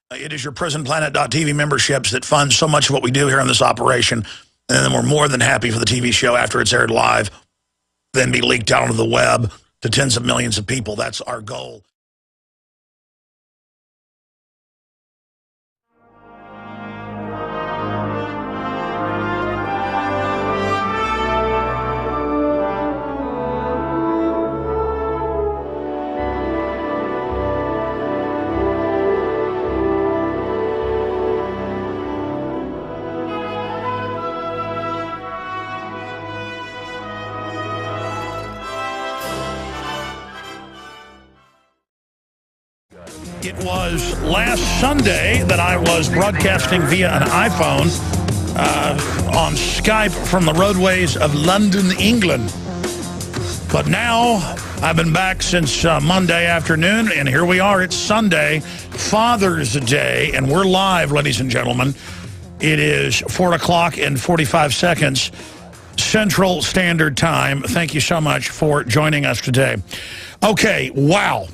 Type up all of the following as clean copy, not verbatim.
It is your PrisonPlanet.tv memberships that fund so much of what we do here in this operation. And then we're more than happy for the TV show after it's aired live, then be leaked out onto the web to tens of millions of people. That's our goal. It was last Sunday that I was broadcasting via an iPhone on Skype from the roadways of London, England. But now I've been back since Monday afternoon, and here we are. It's Sunday, Father's Day, and we're live, ladies and gentlemen. It is 4 o'clock and 45 seconds Central Standard Time. Thank you so much for joining us today. Okay, wow.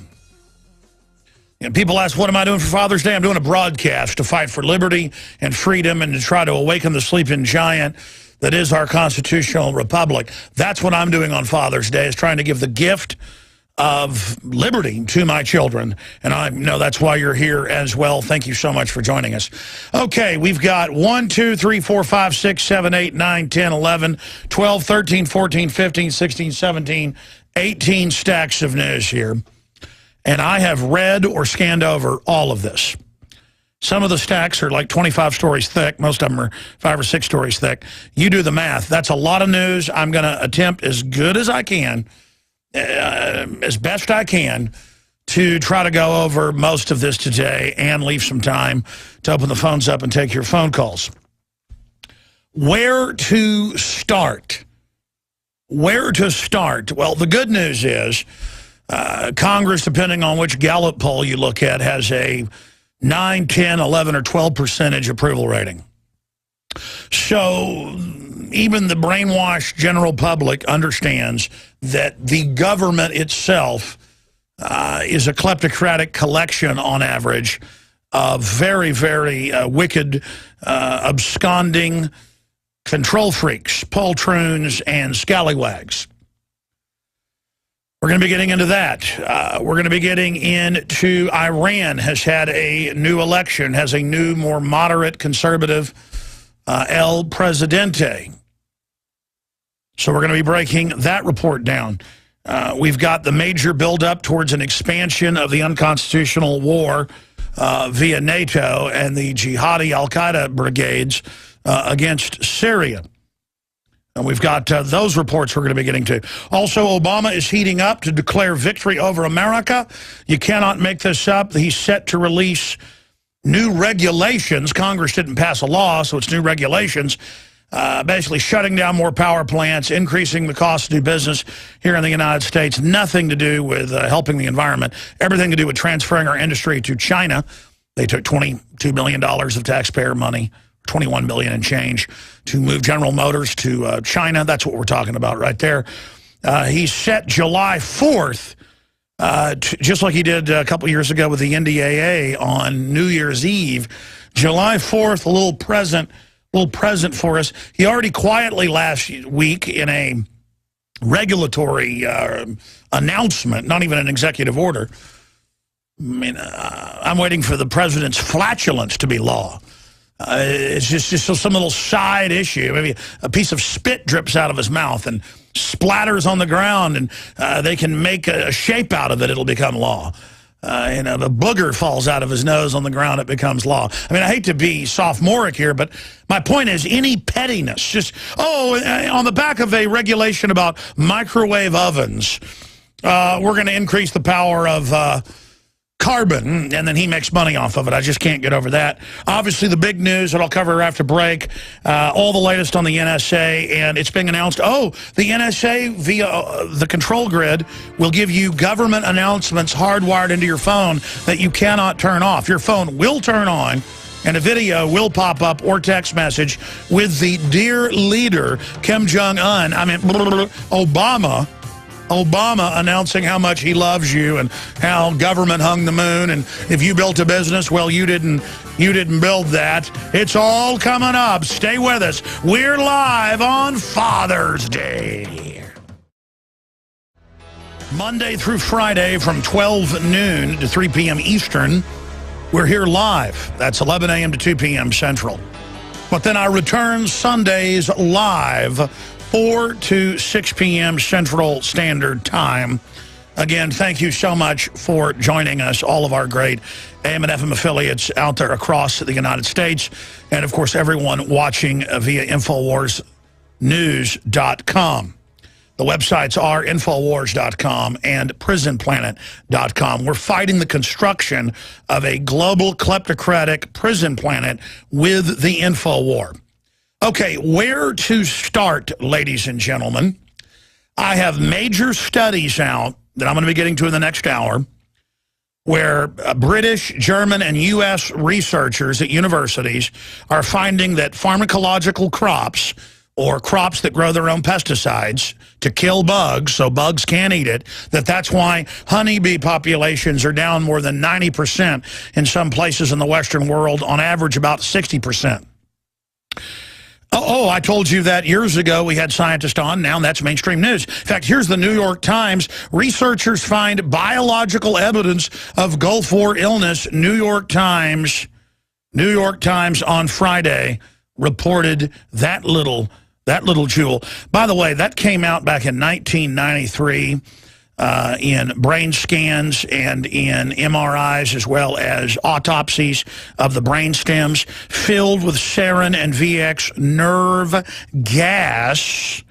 And people ask, what am I doing for Father's Day? I'm doing a broadcast to fight for liberty and freedom and to try to awaken the sleeping giant that is our constitutional republic. That's what I'm doing on Father's Day, is trying to give the gift of liberty to my children. And I know that's why you're here as well. Thank you so much for joining us. Okay, we've got 1, 2, 3, 4, 5, 6, 7, 8, 9, 10, 11, 12, 13, 14, 15, 16, 17, 18 stacks of news here. And I have read or scanned over all of this. Some of the stacks are like 25 stories thick. Most of them are 5 or 6 stories thick. You do the math. That's a lot of news. I'm going to attempt as good as I can, as best I can, to try to go over most of this today and leave some time to open the phones up and take your phone calls. Where to start? Where to start? Well, the good news is Congress, depending on which Gallup poll you look at, has a 9, 10, 11, or 12% approval rating. So even the brainwashed general public understands that the government itself is a kleptocratic collection, on average, of very, very wicked, absconding control freaks, poltroons, and scallywags. We're going to be getting into that. We're going to be getting into Iran has had a new election, has a new, more moderate, conservative El Presidente. So we're going to be breaking that report down. We've got the major buildup towards an expansion of the unconstitutional war via NATO and the jihadi al-Qaeda brigades against Syria. And we've got those reports we're going to be getting to. Also, Obama is heating up to declare victory over America. You cannot make this up. He's set to release new regulations. Congress didn't pass a law, so it's new regulations, basically shutting down more power plants, increasing the cost to do business here in the United States. Nothing to do with helping the environment. Everything to do with transferring our industry to China. They took $22 billion of taxpayer money, $21 billion and change, to move General Motors to China. That's what we're talking about right there. He's set July 4th, just like he did a couple years ago with the NDAA on New Year's Eve. July 4th, a little present for us. He already quietly last week in a regulatory announcement, not even an executive order. I mean, I'm waiting for the president's flatulence to be law. It's just some little side issue. Maybe a piece of spit drips out of his mouth and splatters on the ground, and they can make a shape out of it. It'll become law. And a booger falls out of his nose on the ground, it becomes law. I mean, I hate to be sophomoric here, but my point is any pettiness, just, on the back of a regulation about microwave ovens, we're going to increase the power of carbon, and then he makes money off of it. I just can't get over that. Obviously, the big news that I'll cover after break, all the latest on the NSA, and it's being announced, the NSA via the control grid will give you government announcements hardwired into your phone that you cannot turn off. Your phone will turn on, and a video will pop up or text message with the dear leader, Kim Jong-un, Obama, Obama announcing how much he loves you and how government hung the moon, and if you built a business, well, you didn't build that. It's all coming up. Stay with us. We're live on Father's Day. Monday through Friday from 12 noon to 3 p.m. Eastern, we're here live. That's 11 a.m. to 2 p.m. Central. But then I return Sundays live, 4 to 6 p.m. Central Standard Time. Again, thank you so much for joining us, all of our great AM and FM affiliates out there across the United States, and, of course, everyone watching via InfoWarsNews.com. The websites are Infowars.com and PrisonPlanet.com. We're fighting the construction of a global kleptocratic prison planet with the InfoWar. Okay, where to start, ladies and gentlemen? I have major studies out that I'm going to be getting to in the next hour where British, German, and U.S. researchers at universities are finding that pharmacological crops, or crops that grow their own pesticides to kill bugs so bugs can't eat it, that's why honeybee populations are down more than 90% in some places in the Western world, on average about 60%. Oh, I told you that years ago. We had scientists on. Now that's mainstream news. In fact, here's the New York Times. Researchers find biological evidence of Gulf War illness. New York Times on Friday reported that little jewel. By the way, that came out back in 1993 in brain scans and in MRIs, as well as autopsies of the brain stems filled with sarin and VX nerve gas,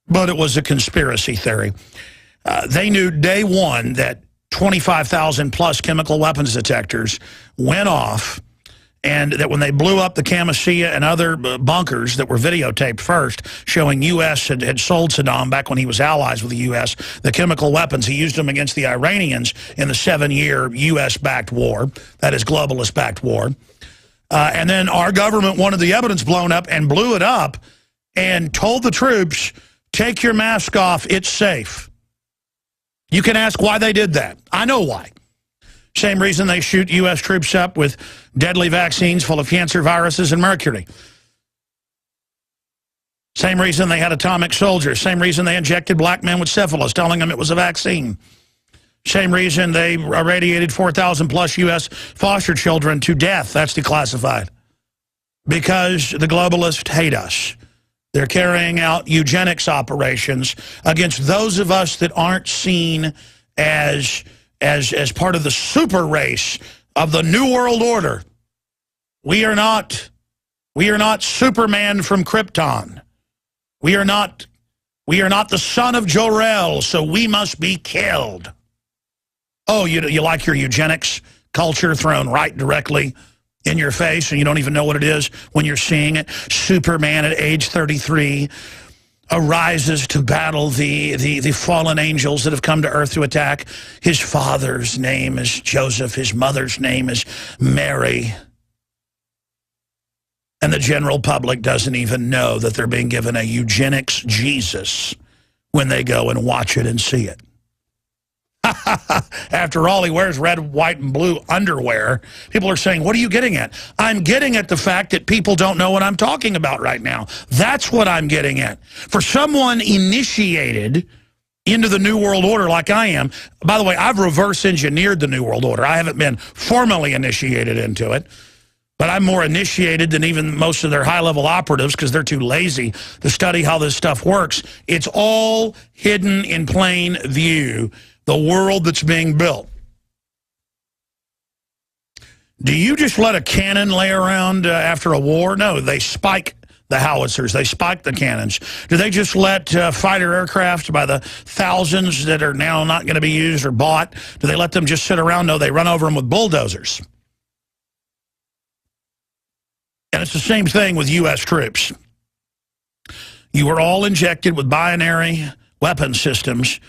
but it was a conspiracy theory. They knew day one that 25,000 plus chemical weapons detectors went off, and that when they blew up the Camisea and other bunkers that were videotaped first, showing U.S. had sold Saddam, back when he was allies with the U.S., the chemical weapons. He used them against the Iranians in the 7-year U.S.-backed war, that is, globalist-backed war. And then our government wanted the evidence blown up and blew it up and told the troops, take your mask off, it's safe. You can ask why they did that. I know why. Same reason they shoot U.S. troops up with deadly vaccines full of cancer viruses and mercury. Same reason they had atomic soldiers. Same reason they injected black men with syphilis, telling them it was a vaccine. Same reason they irradiated 4,000 plus U.S. foster children to death. That's declassified. Because the globalists hate us. They're carrying out eugenics operations against those of us that aren't seen as part of the super race of the New World Order. We are not Superman from Krypton. We are not the son of Jor-El, so we must be killed. Oh, you like your eugenics culture thrown right directly in your face, and you don't even know what it is when you're seeing it. Superman at age 33 arises to battle the fallen angels that have come to earth to attack. His father's name is Joseph. His mother's name is Mary. And the general public doesn't even know that they're being given a eugenics Jesus when they go and watch it and see it. After all, he wears red, white, and blue underwear. People are saying, what are you getting at? I'm getting at the fact that people don't know what I'm talking about right now. That's what I'm getting at. For someone initiated into the New World Order like I am, by the way, I've reverse engineered the New World Order. I haven't been formally initiated into it, but I'm more initiated than even most of their high-level operatives because they're too lazy to study how this stuff works. It's all hidden in plain view. The world that's being built. Do you just let a cannon lay around after a war? No, they spike the howitzers. They spike the cannons. Do they just let fighter aircraft by the thousands that are now not going to be used or bought, do they let them just sit around? No, they run over them with bulldozers. And it's the same thing with U.S. troops. You were all injected with binary weapon systems,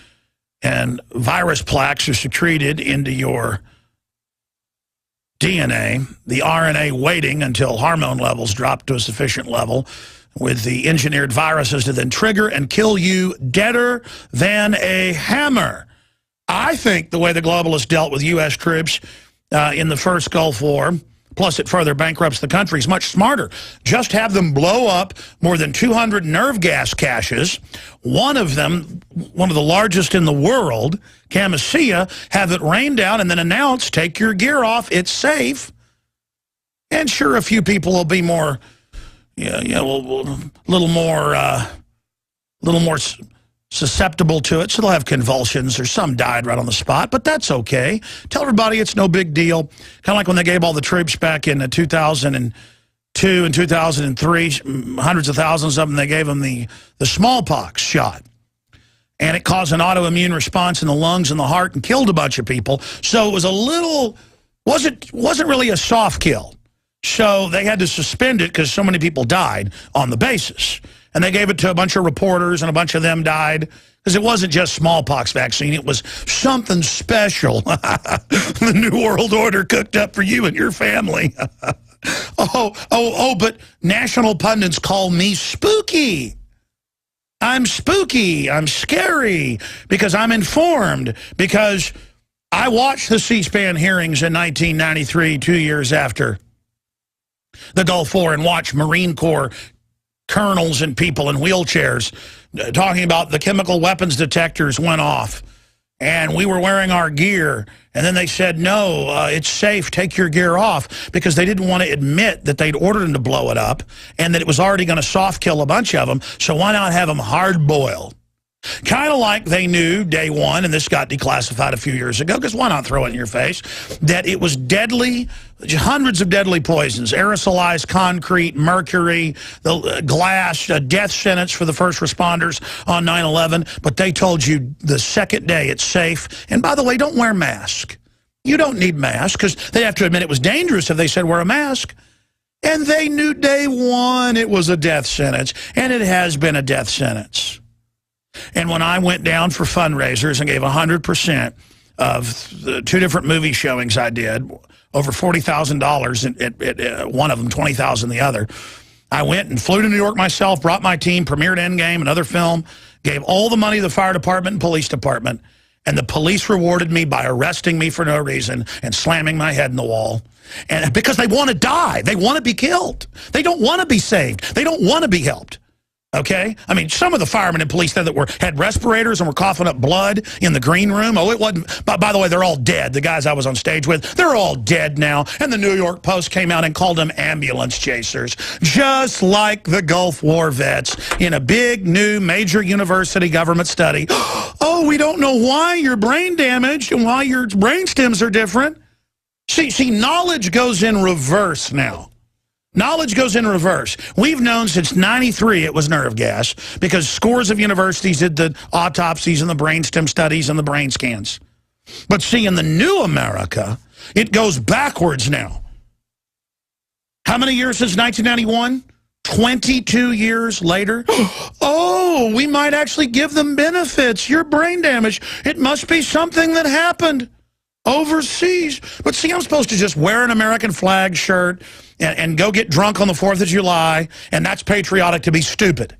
and virus plaques are secreted into your DNA, the RNA waiting until hormone levels drop to a sufficient level with the engineered viruses to then trigger and kill you deader than a hammer. I think the way the globalists dealt with U.S. troops in the first Gulf War, plus it further bankrupts the country, is much smarter. Just have them blow up more than 200 nerve gas caches. One of them, one of the largest in the world, Camisea, have it rain down and then announce, take your gear off, it's safe. And sure, a few people will be more, a little more susceptible to it, so they'll have convulsions, or some died right on the spot, but that's okay. Tell everybody it's no big deal. Kind of like when they gave all the troops back in 2002 and 2003, hundreds of thousands of them, they gave them the smallpox shot. And it caused an autoimmune response in the lungs and the heart and killed a bunch of people. So it was a little, wasn't really a soft kill. So they had to suspend it because so many people died on the basis. And they gave it to a bunch of reporters, and a bunch of them died because it wasn't just smallpox vaccine. It was something special. The New World Order cooked up for you and your family. But national pundits call me spooky. I'm spooky. I'm scary because I'm informed, because I watched the C-SPAN hearings in 1993, 2 years after the Gulf War, and watched Marine Corps colonels and people in wheelchairs talking about the chemical weapons detectors went off and we were wearing our gear, and then they said, no, it's safe, take your gear off, because they didn't want to admit that they'd ordered them to blow it up and that it was already going to soft kill a bunch of them, so why not have them hard boiled? Kind of like they knew day one, and this got declassified a few years ago, because why not throw it in your face, that it was deadly, hundreds of deadly poisons, aerosolized concrete, mercury, the glass, a death sentence for the first responders on 9/11. But they told you the second day it's safe. And by the way, don't wear a mask. You don't need masks, because they have to admit it was dangerous if they said wear a mask. And they knew day one it was a death sentence, and it has been a death sentence. And when I went down for fundraisers and gave 100% of the 2 different movie showings I did, over $40,000 at one of them, $20,000 the other, I went and flew to New York myself, brought my team, premiered Endgame, another film, gave all the money to the fire department and police department, and the police rewarded me by arresting me for no reason and slamming my head in the wall. And because they want to die. They want to be killed. They don't want to be saved. They don't want to be helped. Okay? I mean, some of the firemen and police there that had respirators and were coughing up blood in the green room. Oh, it wasn't. By the way, they're all dead. The guys I was on stage with, they're all dead now. And the New York Post came out and called them ambulance chasers, just like the Gulf War vets in a big, new, major university government study. Oh, we don't know why you're brain damaged and why your brain stems are different. See, knowledge goes in reverse now. Knowledge goes in reverse. We've known since '93 it was nerve gas, because scores of universities did the autopsies and the brainstem studies and the brain scans. But see, in the new America, it goes backwards now. How many years since 1991? 22 years later. Oh, we might actually give them benefits. You're brain damaged. It must be something that happened overseas. But see, I'm supposed to just wear an American flag shirt and go get drunk on the 4th of July, and that's patriotic to be stupid.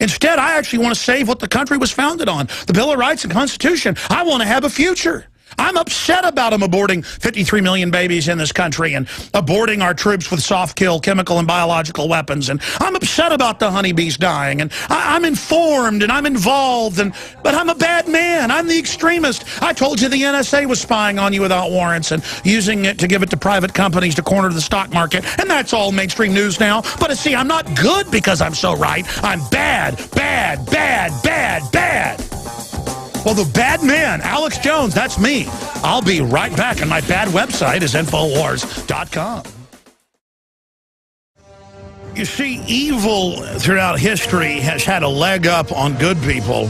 Instead, I actually want to save what the country was founded on, the Bill of Rights and Constitution. I want to have a future. I'm upset about them aborting 53 million babies in this country and aborting our troops with soft kill, chemical and biological weapons. And I'm upset about the honeybees dying. And I'm informed and I'm involved. But I'm a bad man. I'm the extremist. I told you the NSA was spying on you without warrants and using it to give it to private companies to corner the stock market. And that's all mainstream news now. But see, I'm not good because I'm so right. I'm bad, bad, bad, bad, bad. Well, the bad man, Alex Jones, that's me. I'll be right back, and my bad website is Infowars.com. You see, evil throughout history has had a leg up on good people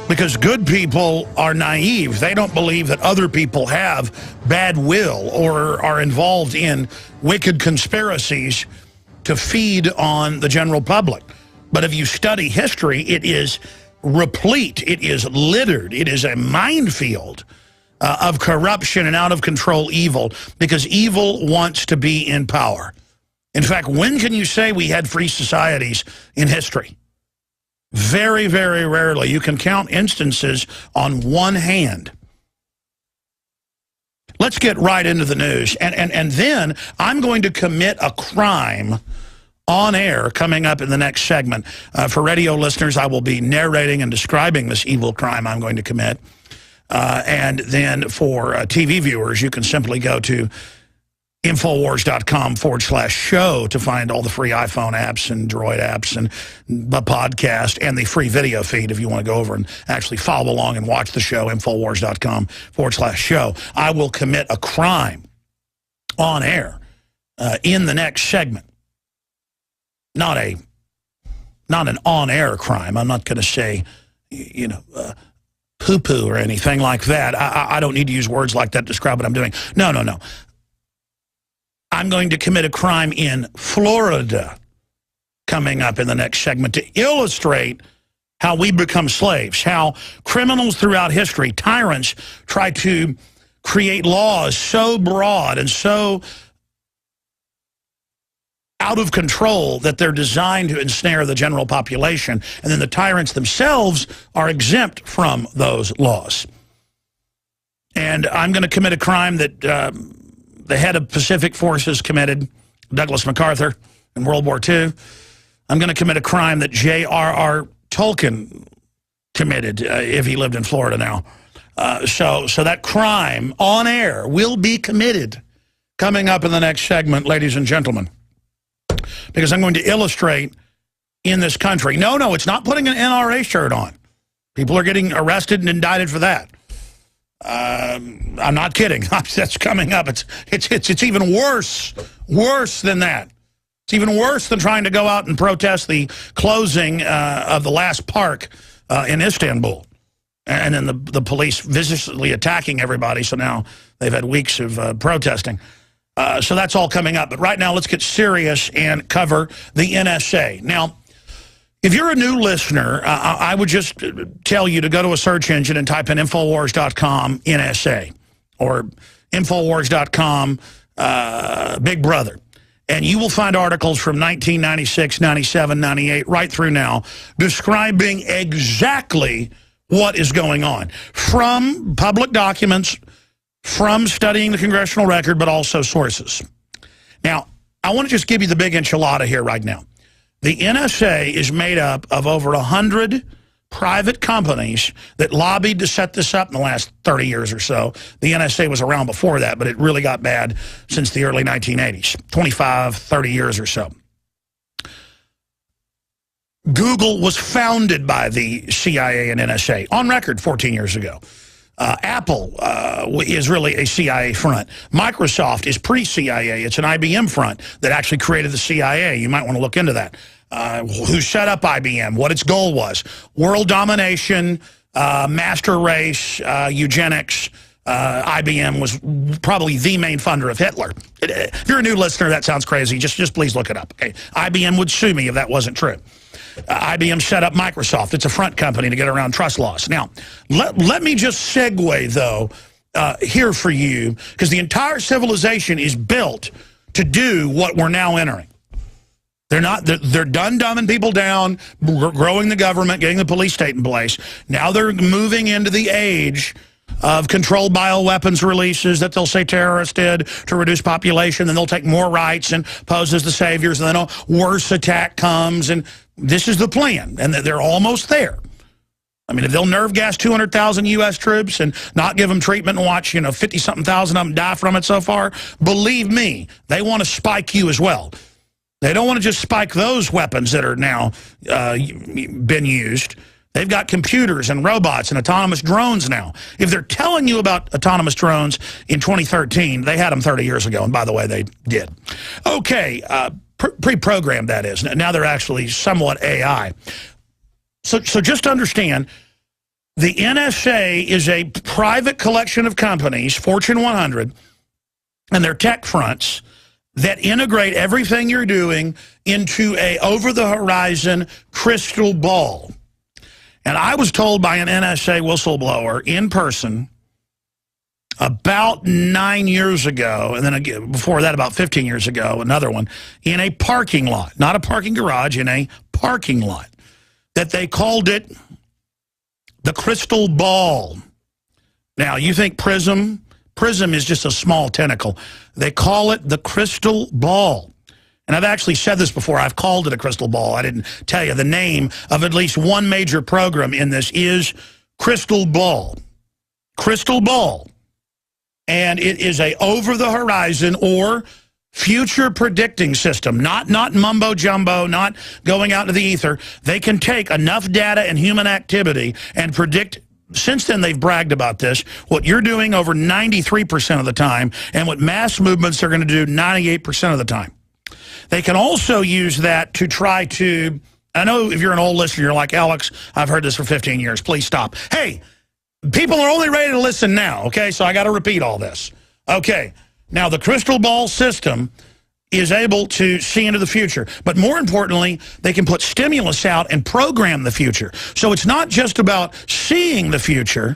because good people are naive. They don't believe that other people have bad will or are involved in wicked conspiracies to feed on the general public. But if you study history, it is replete, it is littered, it is a minefield of corruption and out of control evil, because evil wants to be in power. In fact, when can you say we had free societies in history? Very, very rarely. You can count instances on one hand. Let's get right into the news. And then I'm going to commit a crime on air coming up in the next segment. For radio listeners, I will be narrating and describing this evil crime I'm going to commit. And then for TV viewers, you can simply go to Infowars.com/show to find all the free iPhone apps and Droid apps and the podcast and the free video feed if you want to go over and actually follow along and watch the show, Infowars.com/show. I will commit a crime on air in the next segment. Not an on-air crime. I'm not going to say, you know, poo-poo or anything like that. I don't need to use words like that to describe what I'm doing. No. I'm going to commit a crime in Florida coming up in the next segment to illustrate how we become slaves, how criminals throughout history, tyrants, try to create laws so broad and so out of control that they're designed to ensnare the general population, and then the tyrants themselves are exempt from those laws. And I'm going to commit a crime that the head of Pacific Forces committed, Douglas MacArthur, in World War II. I'm going to commit a crime that J.R.R. Tolkien committed if he lived in Florida now. So that crime on air will be committed coming up in the next segment, ladies and gentlemen, because I'm going to illustrate in this country. No, it's not putting an NRA shirt on. People are getting arrested and indicted for that. I'm not kidding. That's coming up. It's even worse than that. It's even worse than trying to go out and protest the closing of the last park in Istanbul, and then the police viciously attacking everybody. So now they've had weeks of protesting. So that's all coming up. But right now, let's get serious and cover the NSA. Now, if you're a new listener, I would just tell you to go to a search engine and type in Infowars.com NSA or Infowars.com Big Brother. And you will find articles from 1996, 97, 98, right through now, describing exactly what is going on. From public documents, from studying the congressional record, but also sources. Now, I want to just give you the big enchilada here right now. The NSA is made up of over 100 private companies that lobbied to set this up in the last 30 years or so. The NSA was around before that, but it really got bad since the early 1980s, 25, 30 years or so. Google was founded by the CIA and NSA, on record 14 years ago. Apple is really a CIA front. Microsoft is pre-CIA. It's an IBM front that actually created the CIA. You might want to look into that. Who set up IBM, what its goal was. World domination, master race, eugenics. IBM was probably the main funder of Hitler. If you're a new listener, that sounds crazy. Just please look it up. Okay? IBM would sue me if that wasn't true. IBM set up Microsoft. It's a front company to get around trust laws. Now, let me just segue, though, here for you, because the entire civilization is built to do what we're now entering. They're done dumbing people down, growing the government, getting the police state in place. Now they're moving into the age of controlled bioweapons releases that they'll say terrorists did to reduce population. Then they'll take more rights and pose as the saviors. And then a worse attack comes. And this is the plan. And they're almost there. I mean, if they'll nerve gas 200,000 U.S. troops and not give them treatment and watch, 50-something thousand of them die from it so far, believe me, they want to spike you as well. They don't want to just spike those weapons that are now been used. They've got computers and robots and autonomous drones now. If they're telling you about autonomous drones in 2013, they had them 30 years ago. And by the way, they did. Okay, pre-programmed, that is. Now they're actually somewhat AI. So just understand, the NSA is a private collection of companies, Fortune 100, and they're tech fronts that integrate everything you're doing into a over-the-horizon crystal ball. And I was told by an NSA whistleblower in person about 9 years ago, and then again, before that, about 15 years ago, another one, in a parking lot, not a parking garage, in a parking lot, that they called it the crystal ball. Now, you think prism? Prism is just a small tentacle. They call it the crystal ball. And I've actually said this before. I've called it a crystal ball. I didn't tell you. The name of at least one major program in this is Crystal Ball. Crystal Ball. And it is a over-the-horizon or future predicting system, not mumbo jumbo, not going out into the ether. They can take enough data and human activity and predict. Since then, they've bragged about this, what you're doing over 93% of the time, and what mass movements are going to do 98% of the time. They can also use that to try to, I know if you're an old listener, you're like, Alex, I've heard this for 15 years. Please stop. Hey, people are only ready to listen now, okay? So I got to repeat all this. Okay, now the crystal ball system is able to see into the future. But more importantly, they can put stimulus out and program the future. So it's not just about seeing the future.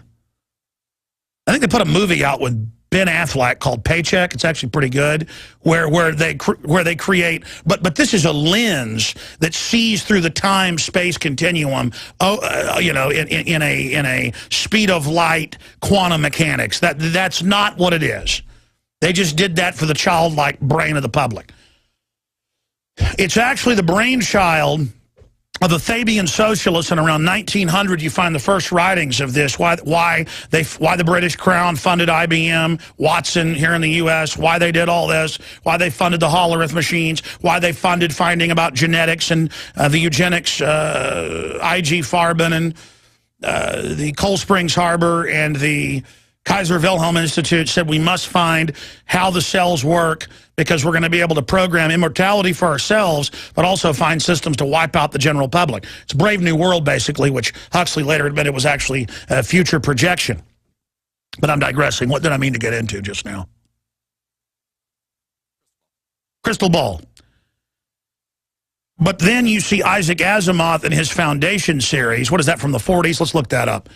I think they put a movie out with Ben Affleck called Paycheck. It's actually pretty good, where they create, but this is a lens that sees through the time-space continuum. You know, in a speed of light, quantum mechanics. That's not what it is. They just did that for the childlike brain of the public. It's actually the brainchild of the Fabian socialists, and around 1900 you find the first writings of this, why the British Crown funded IBM, Watson here in the U.S., why they did all this, why they funded the Hollerith machines, why they funded finding about genetics and the eugenics, I.G. Farben and the Cold Springs Harbor and the Kaiser Wilhelm Institute said we must find how the cells work because we're going to be able to program immortality for ourselves, but also find systems to wipe out the general public. It's Brave New World, basically, which Huxley later admitted was actually a future projection. But I'm digressing. What did I mean to get into just now? Crystal ball. But then you see Isaac Asimov and his Foundation series. What is that, from the 40s? Let's look that up.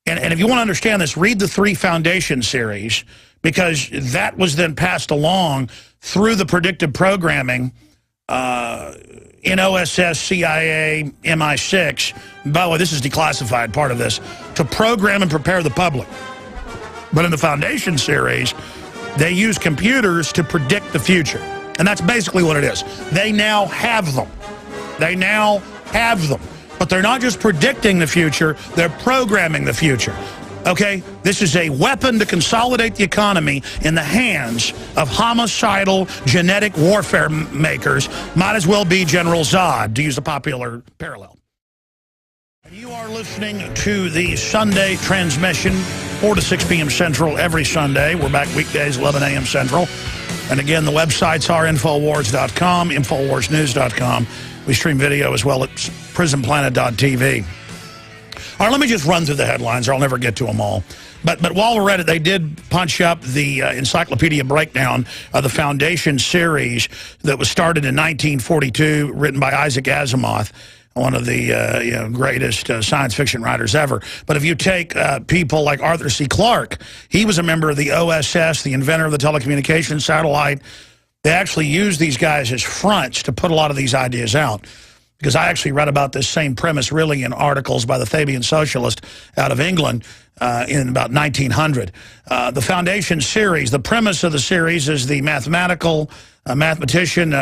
And if you want to understand this, read the 3 Foundation series, because that was then passed along through the predictive programming in OSS, CIA, MI6. By the way, this is declassified, part of this, to program and prepare the public. But in the Foundation series, they use computers to predict the future. And that's basically what it is. They now have them. They now have them. But they're not just predicting the future, they're programming the future. Okay? This is a weapon to consolidate the economy in the hands of homicidal genetic warfare makers. Might as well be General Zod, to use a popular parallel. You are listening to the Sunday transmission, 4 to 6 p.m. Central every Sunday. We're back weekdays, 11 a.m. Central. And again, the websites are Infowars.com, InfoWarsNews.com. We stream video as well at prismplanet.tv. All right, let me just run through the headlines, or I'll never get to them all. But while we're at it, they did punch up the encyclopedia breakdown of the Foundation series that was started in 1942, written by Isaac Asimov, one of the greatest science fiction writers ever. But if you take people like Arthur C. Clarke, he was a member of the OSS, the inventor of the telecommunications satellite. They actually use these guys as fronts to put a lot of these ideas out. Because I actually read about this same premise really in articles by the Fabian socialist out of England in about 1900. The Foundation series, the premise of the series is the mathematician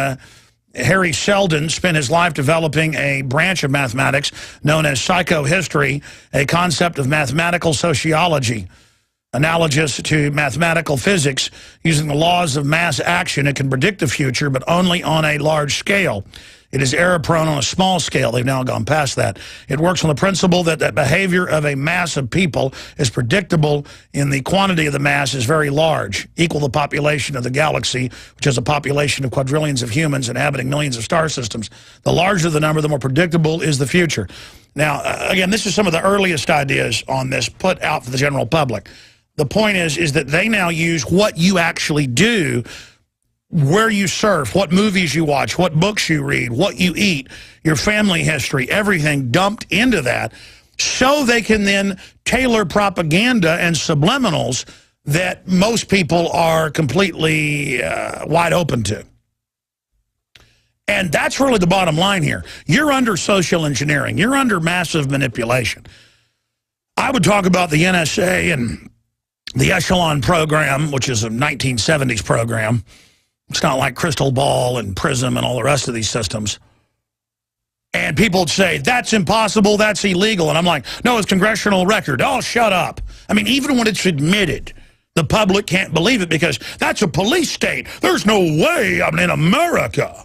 Harry Seldon spent his life developing a branch of mathematics known as psychohistory, a concept of mathematical sociology. Analogous to mathematical physics, using the laws of mass action, it can predict the future, but only on a large scale. It is error-prone on a small scale. They've now gone past that. It works on the principle that the behavior of a mass of people is predictable in the quantity of the mass is very large, equal the population of the galaxy, which has a population of quadrillions of humans inhabiting millions of star systems. The larger the number, the more predictable is the future. Now, again, this is some of the earliest ideas on this put out for the general public. The point is that they now use what you actually do, where you surf, what movies you watch, what books you read, what you eat, your family history, everything dumped into that, so they can then tailor propaganda and subliminals that most people are completely wide open to. And that's really the bottom line here. You're under social engineering. You're under massive manipulation. I would talk about the NSA and the Echelon program, which is a 1970s program. It's not like Crystal Ball and Prism and all the rest of these systems. And people would say, that's impossible, that's illegal. And I'm like, no, it's congressional record. Oh, shut up. I mean, even when it's admitted, the public can't believe it because that's a police state. There's no way I'm in America.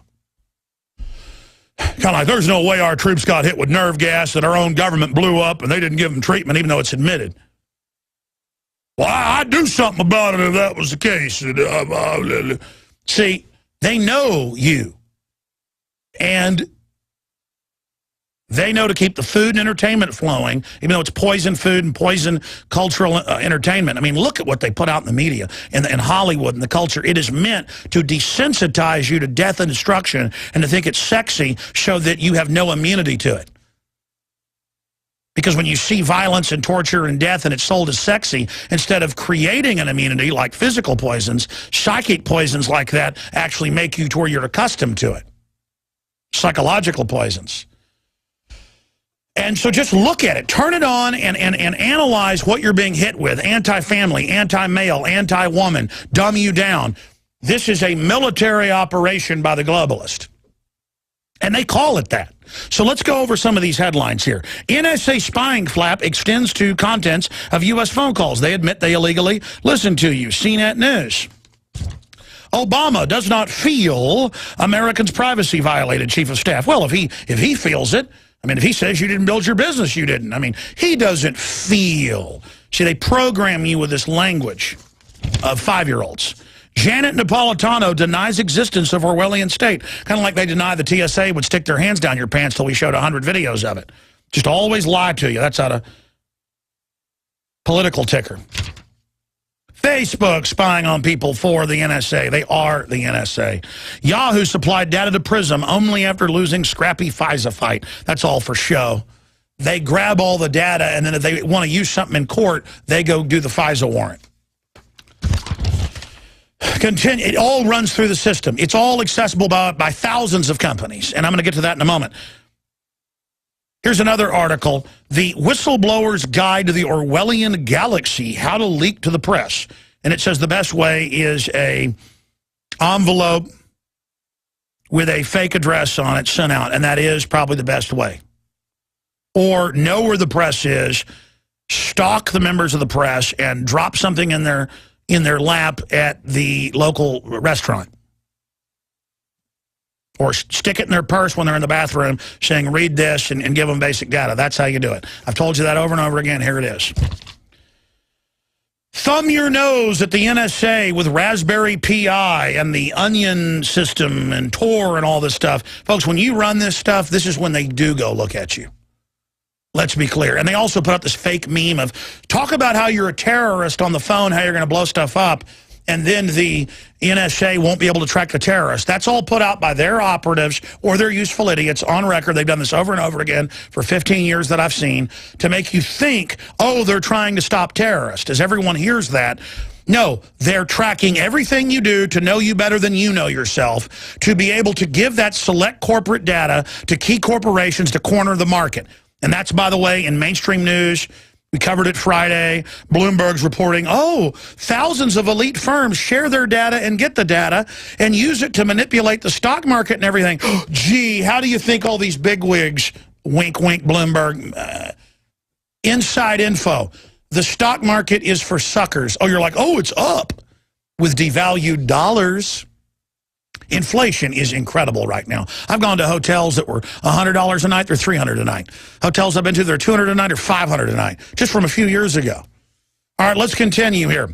Kind of like, there's no way our troops got hit with nerve gas that our own government blew up and they didn't give them treatment even though it's admitted. Well, I'd do something about it if that was the case. See, they know you. And they know to keep the food and entertainment flowing, even though it's poison food and poison cultural entertainment. I mean, look at what they put out in the media, in Hollywood and the culture. It is meant to desensitize you to death and destruction and to think it's sexy so that you have no immunity to it. Because when you see violence and torture and death and it's sold as sexy, instead of creating an immunity like physical poisons, psychic poisons like that actually make you to where you're accustomed to it. Psychological poisons. And so just look at it, turn it on, and analyze what you're being hit with. Anti-family, anti-male, anti-woman, dumb you down. This is a military operation by the globalist. And they call it that. So let's go over some of these headlines here. NSA spying flap extends to contents of U.S. phone calls. They admit they illegally listen to you. CNET News. Obama does not feel Americans' privacy violated, Chief of Staff. Well, if he feels it, I mean, if he says you didn't build your business, you didn't. I mean, he doesn't feel. See, they program you with this language of 5-year-olds. Janet Napolitano denies existence of Orwellian state. Kind of like they deny the TSA would stick their hands down your pants till we showed 100 videos of it. Just always lie to you. That's out of political ticker. Facebook spying on people for the NSA. They are the NSA. Yahoo supplied data to Prism only after losing scrappy FISA fight. That's all for show. They grab all the data, and then if they want to use something in court, they go do the FISA warrant. Continue. It all runs through the system. It's all accessible by thousands of companies, and I'm going to get to that in a moment. Here's another article, The Whistleblower's Guide to the Orwellian Galaxy, How to Leak to the Press. And it says the best way is a envelope with a fake address on it sent out, and that is probably the best way. Or know where the press is, stalk the members of the press, and drop something in their lap at the local restaurant. Or stick it in their purse when they're in the bathroom saying, read this, and give them basic data. That's how you do it. I've told you that over and over again. Here it is. Thumb your nose at the NSA with Raspberry Pi and the Onion system and Tor and all this stuff. Folks, when you run this stuff, this is when they do go look at you. Let's be clear. And they also put up this fake meme of, talk about how you're a terrorist on the phone, how you're going to blow stuff up, and then the NSA won't be able to track the terrorists. That's all put out by their operatives or their useful idiots on record. They've done this over and over again for 15 years that I've seen to make you think, oh, they're trying to stop terrorists. As everyone hears that, no, they're tracking everything you do to know you better than you know yourself, to be able to give that select corporate data to key corporations to corner the market. And that's, by the way, in mainstream news. We covered it Friday. Bloomberg's reporting, oh, thousands of elite firms share their data and get the data and use it to manipulate the stock market and everything. Gee, how do you think all these bigwigs, wink, wink, Bloomberg, inside info, the stock market is for suckers. Oh, you're like, oh, it's up with devalued dollars. Inflation is incredible right now. I've gone to hotels that were $100 a night, they're $300 a night. Hotels I've been to, they're $200 a night or $500 a night, just from a few years ago. All right, let's continue here.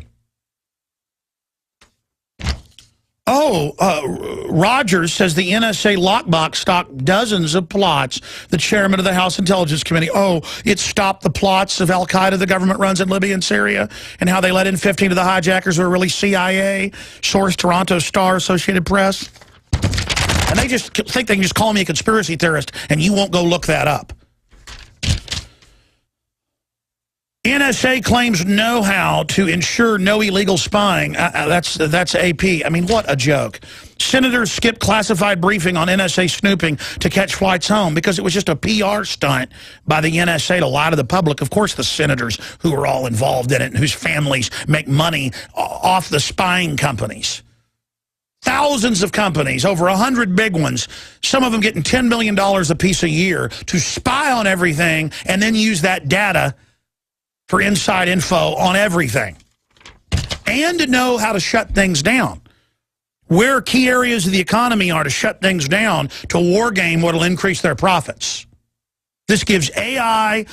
Rogers says the NSA lockbox stopped dozens of plots. The chairman of the House Intelligence Committee, it stopped the plots of al-Qaeda the government runs in Libya and Syria, and how they let in 15 of the hijackers who are really CIA, source Toronto Star, Associated Press. And they just think they can just call me a conspiracy theorist, and you won't go look that up. NSA claims know-how to ensure no illegal spying. That's AP. I mean, what a joke. Senators skipped classified briefing on NSA snooping to catch flights home because it was just a PR stunt by the NSA to lie to the public. Of course, the senators who are all involved in it and whose families make money off the spying companies. Thousands of companies, over 100 big ones, some of them getting $10 million a piece a year to spy on everything and then use that data for inside info on everything. And to know how to shut things down. Where key areas of the economy are to shut things down to war game what will increase their profits. This gives AI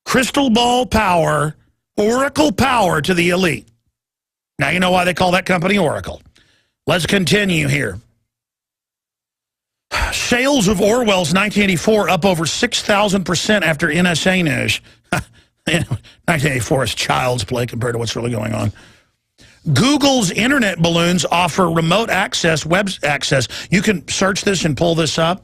crystal ball power, Oracle power to the elite. Now you know why they call that company Oracle. Let's continue here. Sales of Orwell's 1984 up over 6,000% after NSA news. 1984 is child's play compared to what's really going on. Google's internet balloons offer remote access, web access. You can search this and pull this up.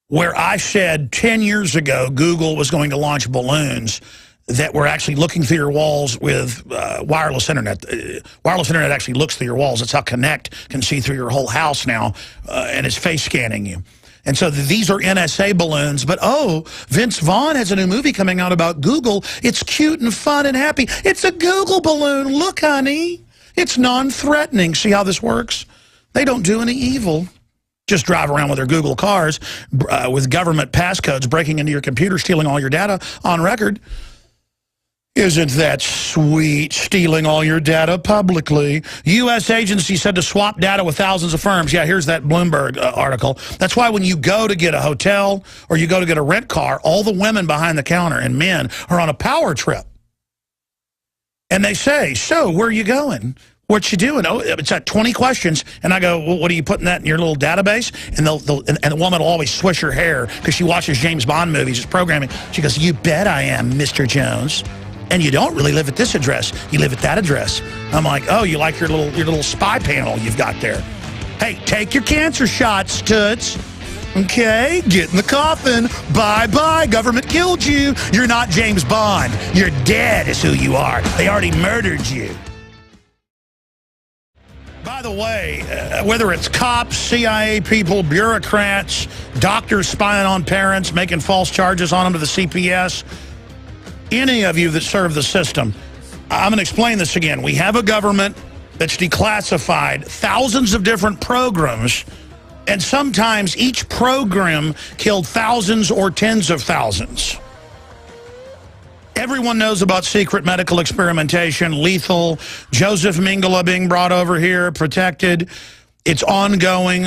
Where I said 10 years ago Google was going to launch balloons that were actually looking through your walls with wireless internet. Wireless internet actually looks through your walls. That's how Kinect can see through your whole house now, and it's face scanning you. And so these are NSA balloons. But, oh, Vince Vaughn has a new movie coming out about Google. It's cute and fun and happy. It's a Google balloon. Look, honey. It's non-threatening. See how this works? They don't do any evil. Just drive around with their Google cars with government passcodes breaking into your computer, stealing all your data on record. Isn't that sweet, stealing all your data publicly? U.S. agency said to swap data with thousands of firms. Yeah, here's that Bloomberg article. That's why when you go to get a hotel or you go to get a rent car, all the women behind the counter and men are on a power trip. And they say, so where are you going? What you doing? Oh, it's at 20 questions. And I go, well, what are you putting that in your little database? And and the woman will always swish her hair because she watches James Bond movies, just programming. She goes, you bet I am, Mr. Jones. And you don't really live at this address. You live at that address. I'm like, oh, you like your little spy panel you've got there. Hey, take your cancer shots, toots. Okay, get in the coffin. Bye-bye, government killed you. You're not James Bond. You're dead is who you are. They already murdered you. By the way, whether it's cops, CIA people, bureaucrats, doctors spying on parents, making false charges on them to the CPS, any of you that serve the system, I'm going to explain this again. We have a government that's declassified thousands of different programs, and sometimes each program killed thousands or tens of thousands. Everyone knows about secret medical experimentation, lethal, Joseph Mengele being brought over here, protected. It's ongoing.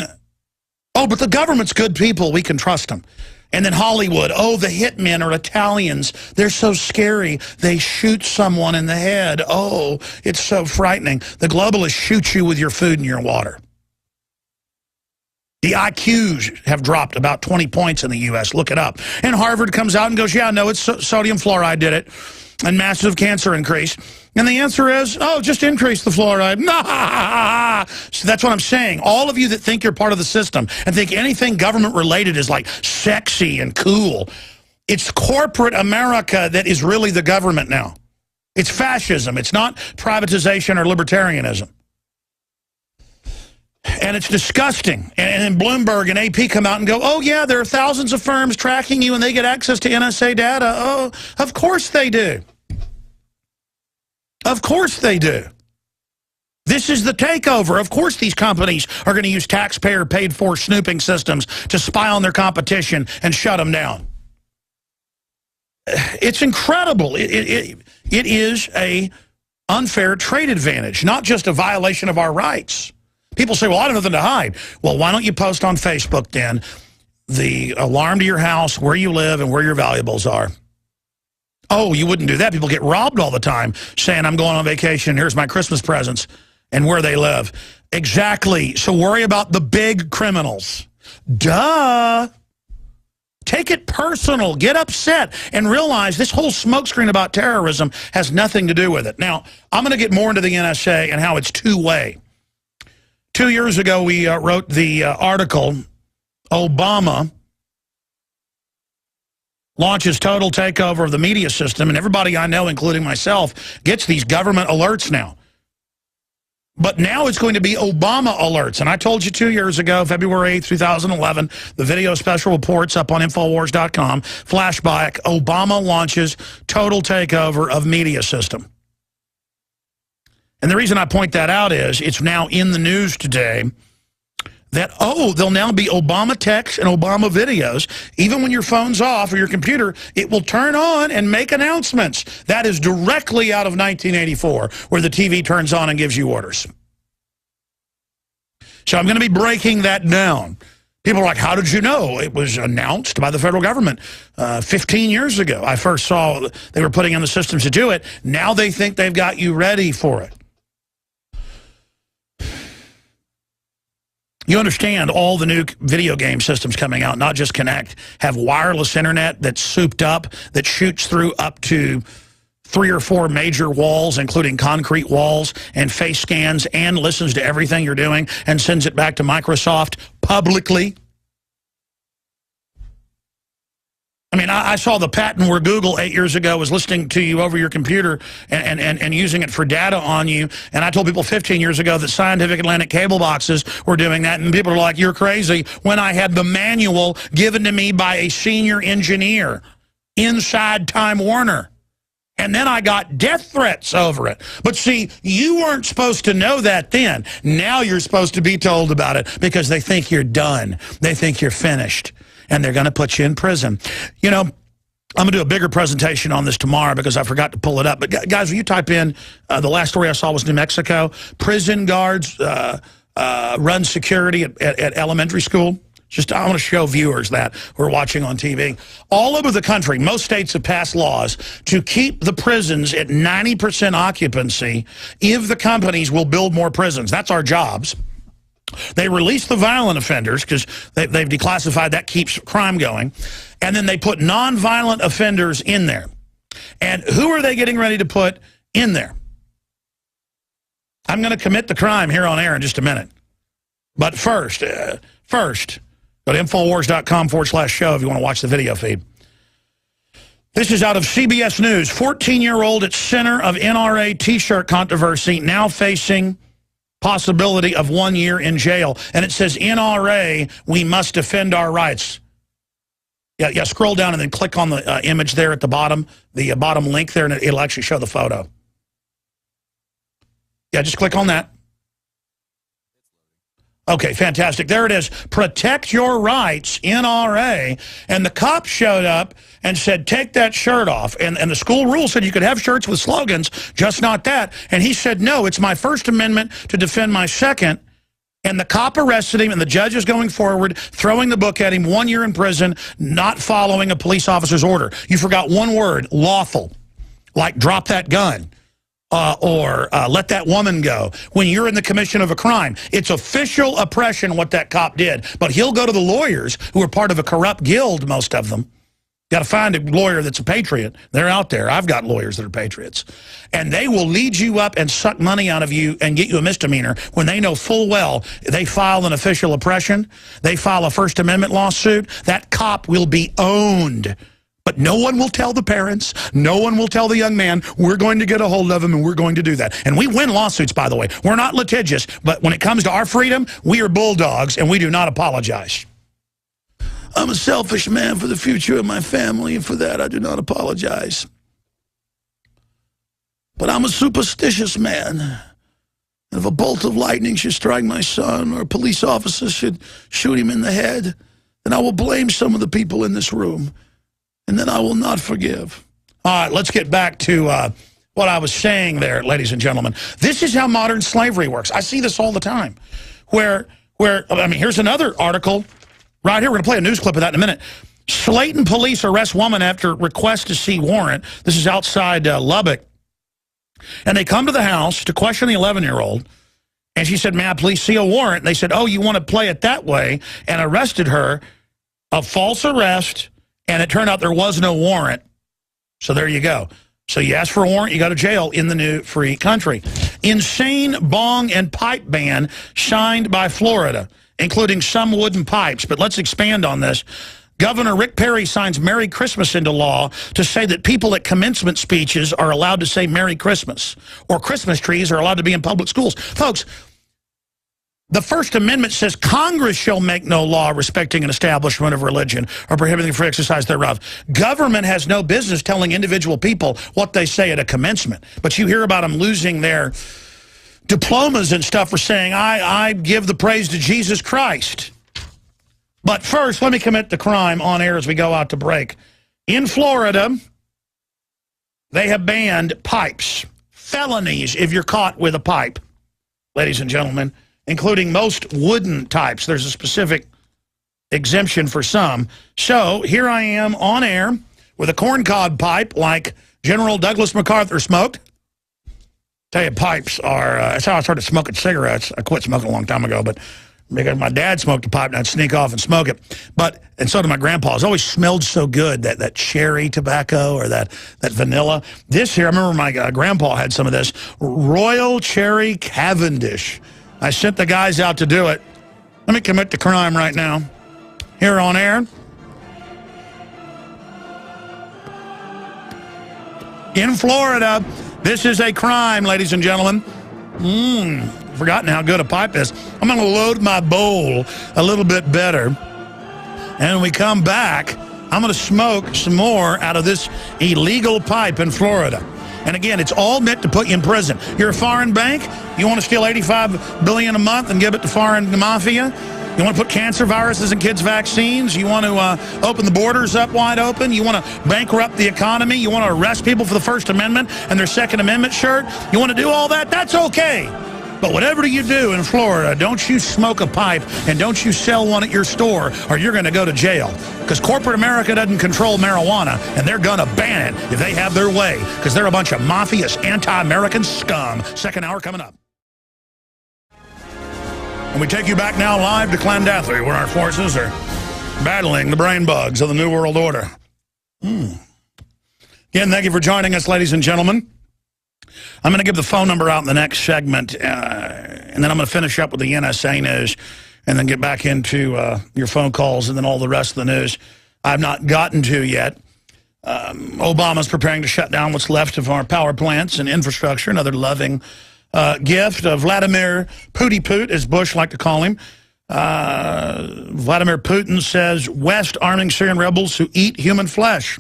Oh, but the government's good people. We can trust them. And then Hollywood, oh, the hitmen are Italians. They're so scary. They shoot someone in the head. Oh, it's so frightening. The globalists shoot you with your food and your water. The IQs have dropped about 20 points in the U.S. Look it up. And Harvard comes out and goes, yeah, no, it's sodium fluoride did it. And massive cancer increase. And the answer is, oh, just increase the fluoride. So that's what I'm saying. All of you that think you're part of the system and think anything government-related is like sexy and cool, it's corporate America that is really the government now. It's fascism. It's not privatization or libertarianism. And it's disgusting. And then Bloomberg and AP come out and go, oh, yeah, there are thousands of firms tracking you and they get access to NSA data. Oh, of course they do. Of course they do. This is the takeover. Of course these companies are going to use taxpayer-paid-for snooping systems to spy on their competition and shut them down. It's incredible. It is an unfair trade advantage, not just a violation of our rights. People say, well, I don't have nothing to hide. Well, why don't you post on Facebook, then, the alarm to your house, where you live, and where your valuables are? Oh, you wouldn't do that. People get robbed all the time saying, I'm going on vacation, here's my Christmas presents, and where they live. Exactly. So worry about the big criminals. Duh. Take it personal. Get upset and realize this whole smokescreen about terrorism has nothing to do with it. Now, I'm going to get more into the NSA and how it's two-way. 2 years ago, we wrote the article, Obama launches total takeover of the media system, and everybody I know, including myself, gets these government alerts now. But now it's going to be Obama alerts. And I told you 2 years ago, February 8th, 2011, the video special reports up on Infowars.com, flashback, Obama launches total takeover of media system. And the reason I point that out is it's now in the news today that, oh, there'll now be Obama texts and Obama videos. Even when your phone's off or your computer, it will turn on and make announcements. That is directly out of 1984, where the TV turns on and gives you orders. So I'm going to be breaking that down. People are like, how did you know? It was announced by the federal government 15 years ago. I first saw they were putting in the systems to do it. Now they think they've got you ready for it. You understand all the new video game systems coming out, not just Kinect, have wireless internet that's souped up, that shoots through up to 3 or 4 major walls, including concrete walls and face scans, and listens to everything you're doing and sends it back to Microsoft publicly. I mean, I saw the patent where Google 8 years ago was listening to you over your computer and using it for data on you. And I told people 15 years ago that Scientific Atlantic cable boxes were doing that. And people are like, you're crazy, when I had the manual given to me by a senior engineer inside Time Warner. And then I got death threats over it. But see, you weren't supposed to know that then. Now you're supposed to be told about it because they think you're done. They think you're finished. And they're going to put you in prison. You know, I'm going to do a bigger presentation on this tomorrow because I forgot to pull it up. But guys, when you type in, the last story I saw was New Mexico. Prison guards run security at elementary school. Just, I want to show viewers that who are watching on TV. All over the country, most states have passed laws to keep the prisons at 90% occupancy if the companies will build more prisons. That's our jobs. They release the violent offenders because they've declassified, that keeps crime going. And then they put non-violent offenders in there. And who are they getting ready to put in there? I'm going to commit the crime here on air in just a minute. But first, go to Infowars.com/show if you want to watch the video feed. This is out of CBS News. 14-year-old at center of NRA T-shirt controversy, now facing possibility of 1 year in jail. And it says, NRA, we must defend our rights. Yeah, scroll down and then click on the image there at the bottom link there, and it'll actually show the photo. Yeah, just click on that. Okay, fantastic. There it is. Protect your rights, NRA. And the cop showed up and said, take that shirt off. And the school rule said you could have shirts with slogans, just not that. And he said, no, it's my First Amendment to defend my second. And the cop arrested him, and the judge is going forward, throwing the book at him, 1 year in prison, not following a police officer's order. You forgot one word, lawful, like drop that gun. Or let that woman go. When you're in the commission of a crime, it's official oppression what that cop did. But he'll go to the lawyers who are part of a corrupt guild, most of them. Got to find a lawyer that's a patriot. They're out there. I've got lawyers that are patriots. And they will lead you up and suck money out of you and get you a misdemeanor when they know full well they file an official oppression, they file a First Amendment lawsuit, that cop will be owned. But no one will tell the parents, no one will tell the young man, we're going to get a hold of him and we're going to do that. And we win lawsuits, by the way. We're not litigious, but when it comes to our freedom, we are bulldogs and we do not apologize. I'm a selfish man for the future of my family, and for that I do not apologize. But I'm a superstitious man. And if a bolt of lightning should strike my son, or a police officer should shoot him in the head, then I will blame some of the people in this room. And then I will not forgive. All right, let's get back to what I was saying there, ladies and gentlemen. This is how modern slavery works. I see this all the time. Where I mean, here's another article right here. We're going to play a news clip of that in a minute. Slayton police arrest woman after request to see warrant. This is outside Lubbock. And they come to the house to question the 11-year-old. And she said, may I please see a warrant? And they said, oh, you want to play it that way? And arrested her. A false arrest. And it turned out there was no warrant. So there you go. So you ask for a warrant, you go to jail in the new free country. Insane bong and pipe ban signed by Florida, including some wooden pipes. But let's expand on this. Governor Rick Perry signs Merry Christmas into law to say that people at commencement speeches are allowed to say Merry Christmas, or Christmas trees are allowed to be in public schools. Folks, the First Amendment says Congress shall make no law respecting an establishment of religion or prohibiting free exercise thereof. Government has no business telling individual people what they say at a commencement. But you hear about them losing their diplomas and stuff for saying, I give the praise to Jesus Christ. But first, let me commit the crime on air as we go out to break. In Florida, they have banned pipes. Felonies if you're caught with a pipe, ladies and gentlemen, including most wooden types. There's a specific exemption for some. So here I am on air with a corncob pipe like General Douglas MacArthur smoked. Tell you, pipes are, that's how I started smoking cigarettes. I quit smoking a long time ago, but because my dad smoked a pipe and I'd sneak off and smoke it. And so did my grandpa. It's always smelled so good, that cherry tobacco or that vanilla. This here, I remember my grandpa had some of this. Royal Cherry Cavendish. I sent the guys out to do it. Let me commit the crime right now. Here on air. In Florida, this is a crime, ladies and gentlemen. Forgotten how good a pipe is. I'm going to load my bowl a little bit better. And when we come back, I'm going to smoke some more out of this illegal pipe in Florida. And again, it's all meant to put you in prison. You're a foreign bank. You want to steal $85 billion a month and give it to foreign mafia. You want to put cancer viruses in kids' vaccines. You want to open the borders up wide open. You want to bankrupt the economy. You want to arrest people for the First Amendment and their Second Amendment shirt. You want to do all that? That's okay. But whatever you do in Florida, don't you smoke a pipe and don't you sell one at your store or you're going to go to jail. Because corporate America doesn't control marijuana and they're going to ban it if they have their way because they're a bunch of mafious, anti-American scum. Second hour coming up. And we take you back now live to Clandathy, where our forces are battling the brain bugs of the New World Order. Again, thank you for joining us, ladies and gentlemen. I'm going to give the phone number out in the next segment, and then I'm going to finish up with the NSA news and then get back into your phone calls and then all the rest of the news I've not gotten to yet. Obama's preparing to shut down what's left of our power plants and infrastructure, another loving gift of Vladimir Pooty-Poot, as Bush liked to call him. Vladimir Putin says, West arming Syrian rebels who eat human flesh.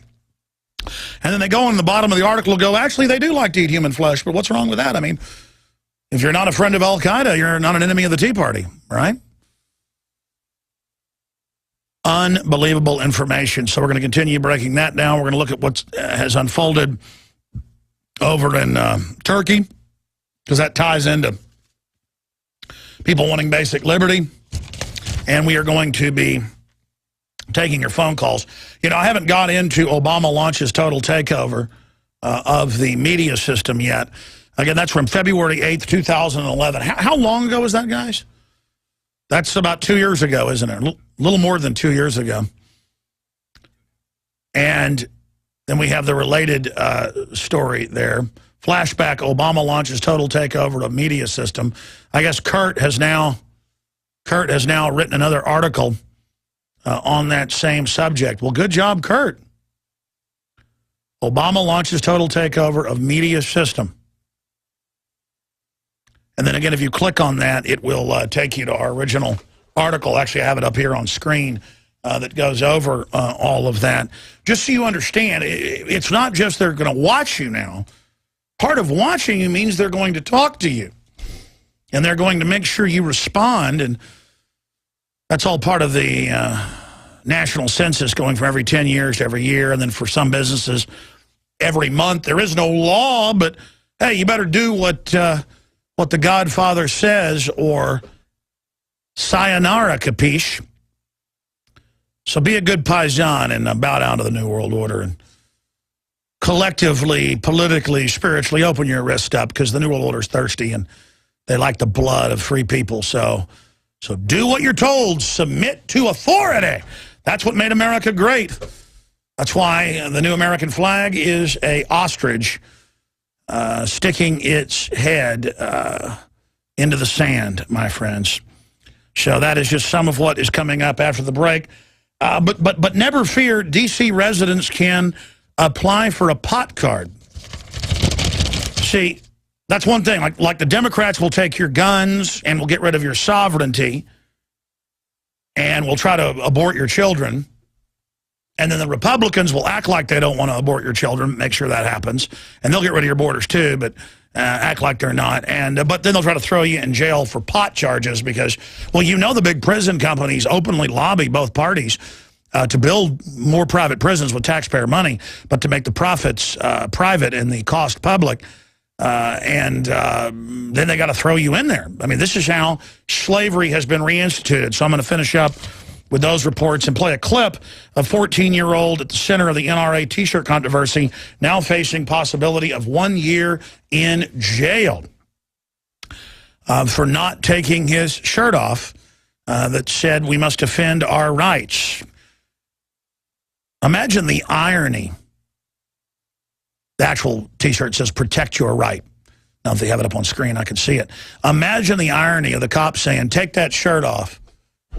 And then they go on the bottom of the article and go, actually, they do like to eat human flesh, but what's wrong with that? I mean, if you're not a friend of Al-Qaeda, you're not an enemy of the Tea Party, right? Unbelievable information. So we're going to continue breaking that down. We're going to look at what has unfolded over in Turkey, because that ties into people wanting basic liberty. And we are going to be taking your phone calls. You know, I haven't got into Obama launches total takeover of the media system yet. Again, that's from February 8th, 2011. How long ago was that, guys? That's about 2 years ago, isn't it? A little more than 2 years ago. And then we have the related story there. Flashback, Obama launches total takeover of media system. I guess Kurt has now written another article on that same subject. Well, good job, Kurt. Obama launches total takeover of media system. And then again, if you click on that, it will take you to our original article. Actually, I have it up here on screen that goes over all of that. Just so you understand, it's not just they're going to watch you now. Part of watching you means they're going to talk to you. And they're going to make sure you respond. And that's all part of the national census going from every 10 years to every year. And then for some businesses, every month. There is no law, but, hey, you better do what the Godfather says, or sayonara, capiche. So be a good paisan and bow down to the New World Order and collectively, politically, spiritually open your wrist up, because the New World Order is thirsty and they like the blood of free people. So do what you're told. Submit to authority. That's what made America great. That's why the new American flag is a ostrich sticking its head into the sand, my friends. So that is just some of what is coming up after the break. But never fear, D.C. residents can apply for a pot card. See, that's one thing. Like the Democrats will take your guns and will get rid of your sovereignty and will try to abort your children. And then the Republicans will act like they don't want to abort your children, make sure that happens. And they'll get rid of your borders too, but act like they're not. And but then they'll try to throw you in jail for pot charges because, well, you know the big prison companies openly lobby both parties to build more private prisons with taxpayer money, but to make the profits private and the cost public. Then they got to throw you in there. I mean, this is how slavery has been reinstituted. So I'm going to finish up with those reports and play a clip of 14-year-old at the center of the NRA T-shirt controversy, now facing possibility of 1 year in jail for not taking his shirt off that said we must defend our rights. Imagine the irony. The actual T-shirt says protect your right. Now, if they have it up on screen, I can see it. Imagine the irony of the cop saying, take that shirt off.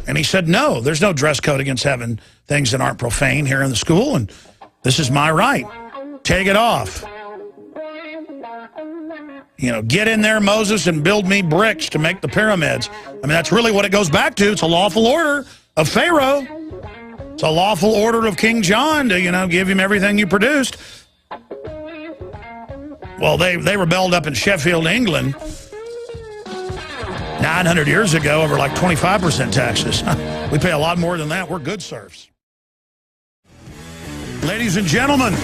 And he said, no, there's no dress code against having things that aren't profane here in the school, and this is my right. Take it off. You know, get in there, Moses, and build me bricks to make the pyramids. I mean, that's really what it goes back to. It's a lawful order of Pharaoh. It's a lawful order of King John to, you know, give him everything you produced. Well, they rebelled up in Sheffield, England, 900 years ago over like 25% taxes. We pay a lot more than that. We're good serfs. Ladies and gentlemen,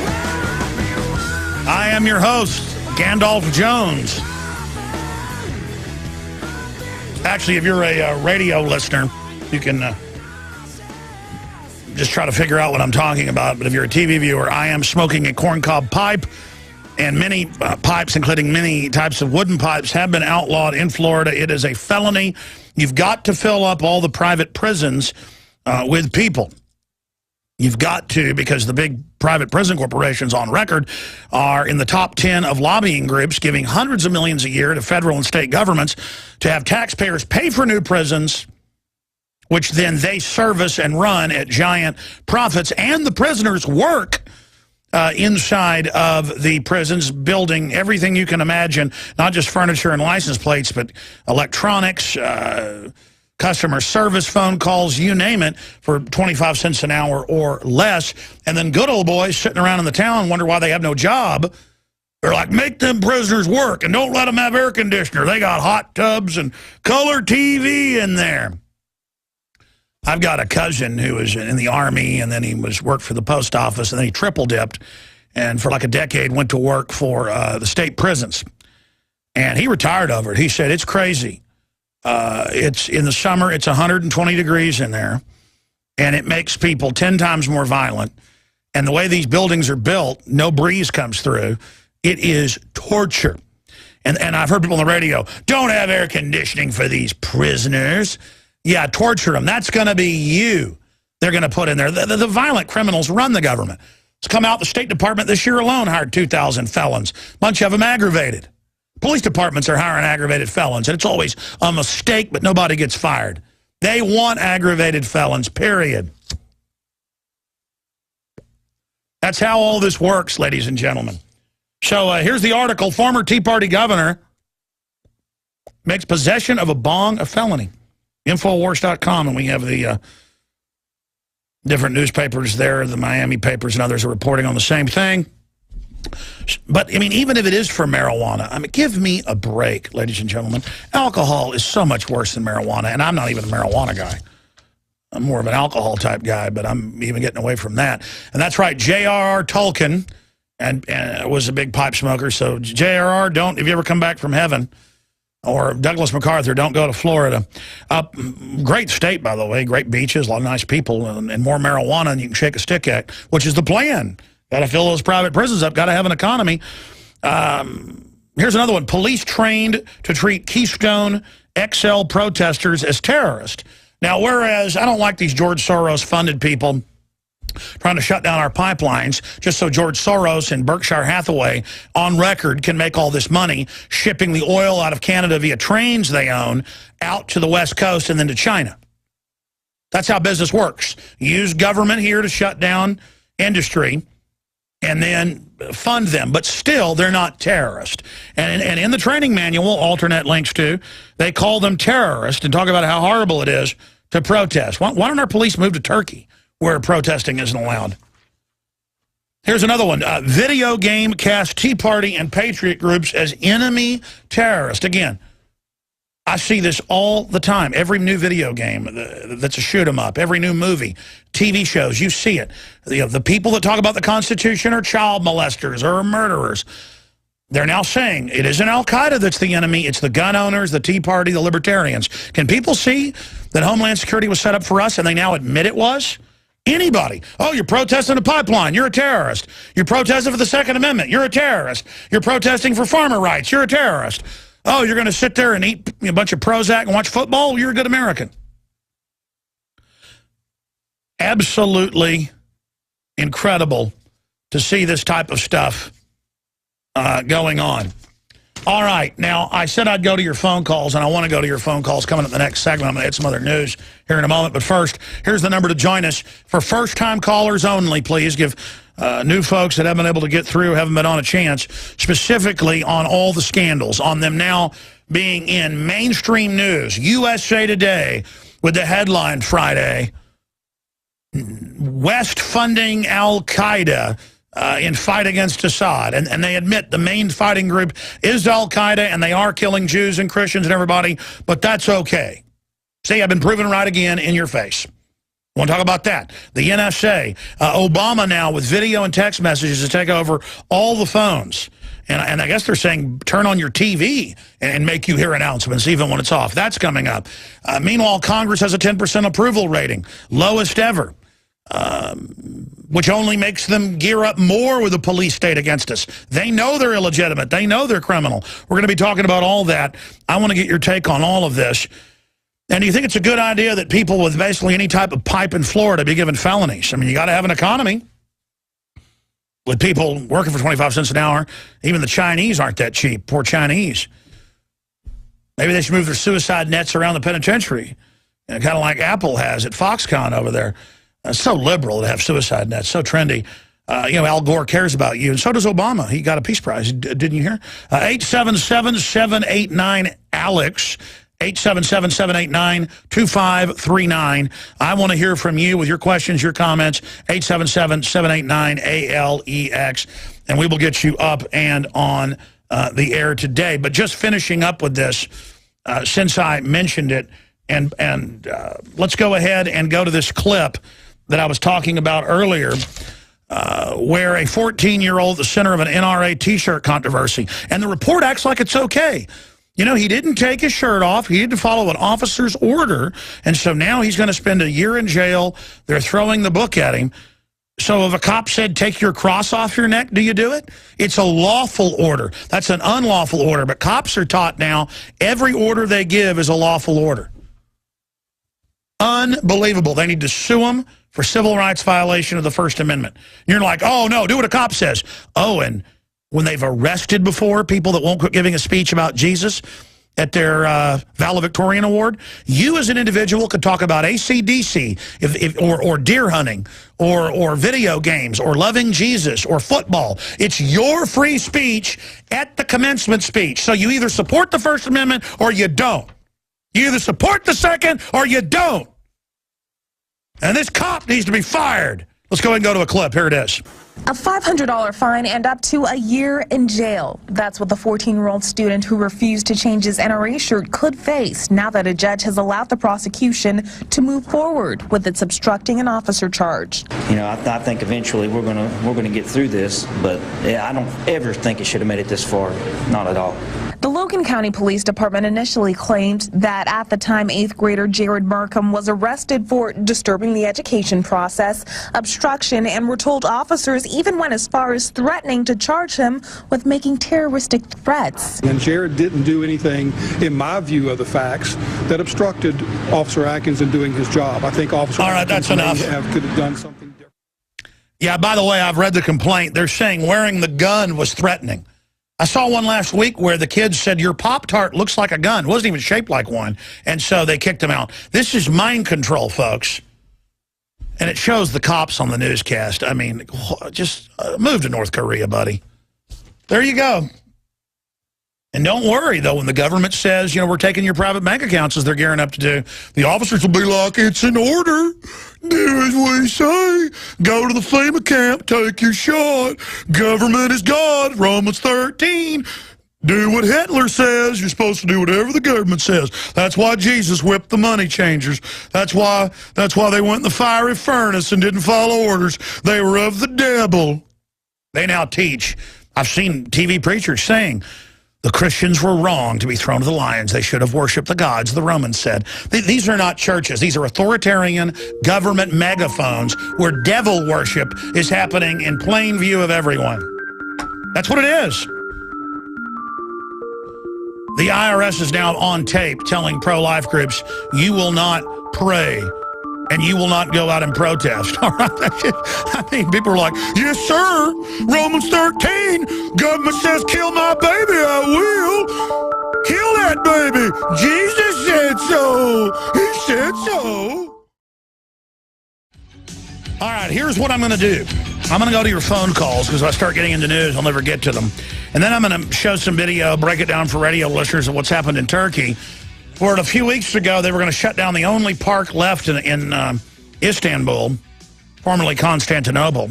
I am your host, Gandalf Jones. Actually, if you're a radio listener, you can just try to figure out what I'm talking about. But if you're a TV viewer, I am smoking a corncob pipe. And many pipes, including many types of wooden pipes, have been outlawed in Florida. It is a felony. You've got to fill up all the private prisons with people. You've got to, because the big private prison corporations on record are in the top 10 of lobbying groups, giving hundreds of millions a year to federal and state governments to have taxpayers pay for new prisons, which then they service and run at giant profits. And the prisoners work inside of the prisons, building everything you can imagine, not just furniture and license plates, but electronics, customer service, phone calls, you name it, for 25 cents an hour or less. And then good old boys sitting around in the town wonder why they have no job. They're like, make them prisoners work and don't let them have air conditioner. They got hot tubs and color TV in there. I've got a cousin who was in the Army, and then he worked for the post office, and then he triple dipped, and for like a decade went to work for the state prisons. And he retired over it. He said, it's crazy. It's in the summer, it's 120 degrees in there, and it makes people 10 times more violent. And the way these buildings are built, no breeze comes through. It is torture. And I've heard people on the radio, don't have air conditioning for these prisoners. Yeah, torture them. That's going to be you. They're going to put in there. The violent criminals run the government. It's come out the State Department this year alone hired 2,000 felons. A bunch of them aggravated. Police departments are hiring aggravated felons, and it's always a mistake, but nobody gets fired. They want aggravated felons, period. That's how all this works, ladies and gentlemen. So here's the article. Former Tea Party governor makes possession of a bong a felony. Infowars.com, and we have the different newspapers there, the Miami papers and others are reporting on the same thing. But, I mean, even if it is for marijuana, I mean, give me a break, ladies and gentlemen. Alcohol is so much worse than marijuana, and I'm not even a marijuana guy. I'm more of an alcohol type guy, but I'm even getting away from that. And that's right, J.R.R. Tolkien and was a big pipe smoker. So, J.R.R., if you ever come back from heaven, or Douglas MacArthur, don't go to Florida. Great state, by the way. Great beaches, a lot of nice people, and more marijuana than you can shake a stick at, which is the plan. Got to fill those private prisons up. Got to have an economy. Here's another one. Police trained to treat Keystone XL protesters as terrorists. Now, whereas I don't like these George Soros-funded people trying to shut down our pipelines just so George Soros and Berkshire Hathaway on record can make all this money shipping the oil out of Canada via trains they own out to the West Coast and then to China. That's how business works. Use government here to shut down industry and then fund them. But still, they're not terrorists. And in the training manual, alternate links to, they call them terrorists and talk about how horrible it is to protest. Why don't our police move to Turkey, where protesting isn't allowed? Here's another one. Video game cast Tea Party and Patriot groups as enemy terrorists. Again, I see this all the time. Every new video game that's a shoot 'em up, every new movie, TV shows, you see it. The people that talk about the Constitution are child molesters or murderers. They're now saying it isn't Al-Qaeda that's the enemy, it's the gun owners, the Tea Party, the libertarians. Can people see that Homeland Security was set up for us and they now admit it was? Anybody. Oh, you're protesting a pipeline. You're a terrorist. You're protesting for the Second Amendment. You're a terrorist. You're protesting for farmer rights. You're a terrorist. Oh, you're going to sit there and eat a bunch of Prozac and watch football? You're a good American. Absolutely incredible to see this type of stuff going on. All right. Now, I said I'd go to your phone calls, and I want to go to your phone calls coming up in the next segment. I'm going to add some other news here in a moment. But first, here's the number to join us. For first-time callers only, please give new folks that haven't been able to get through, haven't been on a chance, specifically on all the scandals, on them now being in mainstream news. USA Today with the headline Friday, West funding Al-Qaeda in fight against Assad. And they admit the main fighting group is Al-Qaeda, and they are killing Jews and Christians and everybody, but that's okay. See, I've been proven right again in your face. Want to talk about that? The NSA, Obama now with video and text messages to take over all the phones. And I guess they're saying turn on your TV and make you hear announcements even when it's off. That's coming up. Meanwhile, Congress has a 10% approval rating, lowest ever. Which only makes them gear up more with the police state against us. They know they're illegitimate. They know they're criminal. We're going to be talking about all that. I want to get your take on all of this. And do you think it's a good idea that people with basically any type of pipe in Florida be given felonies? I mean, you got to have an economy. With people working for 25 cents an hour, even the Chinese aren't that cheap. Poor Chinese. Maybe they should move their suicide nets around the penitentiary. Kind of like Apple has at Foxconn over there. So liberal to have suicide nets, so trendy. Al Gore cares about you, and so does Obama. He got a Peace Prize, didn't you hear? 877-789-ALEX, 877-789-2539. I want to hear from you with your questions, your comments, 877-789-ALEX, and we will get you up and on the air today. But just finishing up with this, since I mentioned it, and let's go ahead and go to this clip that I was talking about earlier, where a 14-year-old, the center of an NRA T-shirt controversy, and the report acts like it's okay. You know, he didn't take his shirt off. He didn't follow an officer's order, and so now he's going to spend a year in jail. They're throwing the book at him. So if a cop said, take your cross off your neck, do you do it? It's a lawful order. That's an unlawful order, but cops are taught now every order they give is a lawful order. Unbelievable. They need to sue them for civil rights violation of the First Amendment. You're like, oh, no, do what a cop says. Oh, and when they've arrested before people that won't quit giving a speech about Jesus at their valedictorian award, you as an individual could talk about AC/DC or deer hunting or video games or loving Jesus or football. It's your free speech at the commencement speech. So you either support the First Amendment or you don't. You either support the Second or you don't. And this cop needs to be fired. Let's go ahead and go to a clip. Here it is. A $500 fine and up to a year in jail. That's what the 14-year-old student who refused to change his NRA shirt could face now that a judge has allowed the prosecution to move forward with its obstructing an officer charge. You know, I think eventually we're gonna get through this, but I don't ever think it should have made it this far. Not at all. The Logan County Police Department initially claimed that at the time 8th grader Jared Markham was arrested for disturbing the education process, obstruction, and were told officers even went as far as threatening to charge him with making terroristic threats. And Jared didn't do anything, in my view of the facts, that obstructed Officer Atkins in doing his job. I think Officer Atkins could have done something different. Yeah, by the way, I've read the complaint. They're saying wearing the gun was threatening. I saw one last week where the kids said, your Pop-Tart looks like a gun. It wasn't even shaped like one. And so they kicked him out. This is mind control, folks. And it shows the cops on the newscast. I mean, just move to North Korea, buddy. There you go. And don't worry, though, when the government says, you know, we're taking your private bank accounts as they're gearing up to do, the officers will be like, it's an order. Do as we say. Go to the FEMA camp, take your shot. Government is God, Romans 13. Do what Hitler says. You're supposed to do whatever the government says. That's why Jesus whipped the money changers. That's why they went in the fiery furnace and didn't follow orders. They were of the devil. They now teach. I've seen TV preachers saying, the Christians were wrong to be thrown to the lions. They should have worshipped the gods, the Romans said. These are not churches. These are authoritarian government megaphones where devil worship is happening in plain view of everyone. That's what it is. The IRS is now on tape telling pro-life groups, you will not pray and you will not go out and protest. All right? I mean, people are like, yes, sir, Romans 13, government says kill my baby, I will. Kill that baby. Jesus said so. He said so. All right, here's what I'm going to do. I'm going to go to your phone calls because if I start getting into news, I'll never get to them. And then I'm going to show some video, break it down for radio listeners of what's happened in Turkey, where a few weeks ago they were going to shut down the only park left in Istanbul, formerly Constantinople,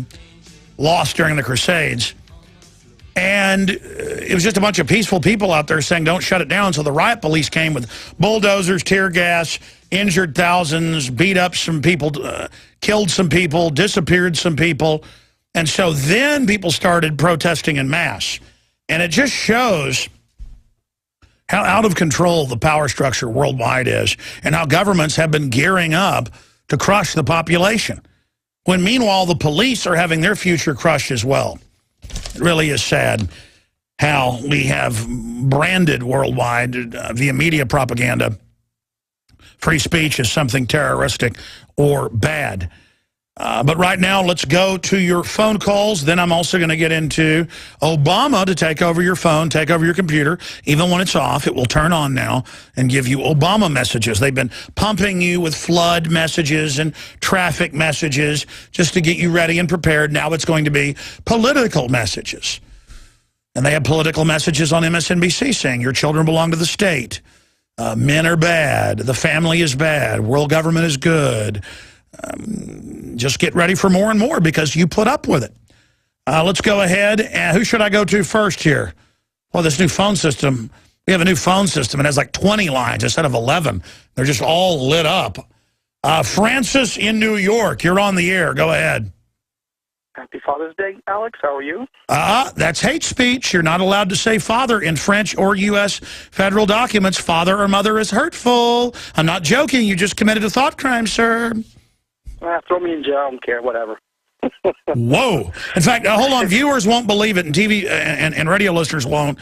lost during the Crusades. And it was just a bunch of peaceful people out there saying, don't shut it down. So the riot police came with bulldozers, tear gas, injured thousands, beat up some people, killed some people, disappeared some people. And so then people started protesting en masse. And it just shows how out of control the power structure worldwide is and how governments have been gearing up to crush the population. When meanwhile, the police are having their future crushed as well. It really is sad how we have branded worldwide via media propaganda free speech as something terroristic or bad. But right now, let's go to your phone calls. Then I'm also going to get into Obama to take over your phone, take over your computer. Even when it's off, it will turn on now and give you Obama messages. They've been pumping you with flood messages and traffic messages just to get you ready and prepared. Now it's going to be political messages. And they have political messages on MSNBC saying your children belong to the state. Men are bad. The family is bad. World government is good. Just get ready for more and more because you put up with it. Let's go ahead. Who should I go to first here? Well, this new phone system, we have a new phone system. It has like 20 lines instead of 11. They're just all lit up. Francis in New York, you're on the air. Go ahead. Happy Father's Day, Alex. How are you? That's hate speech. You're not allowed to say father in French or U.S. federal documents. Father or mother is hurtful. I'm not joking. You just committed a thought crime, sir. Throw me in jail. I don't care. Whatever. Whoa. In fact, hold on. Viewers won't believe it, and TV and radio listeners won't.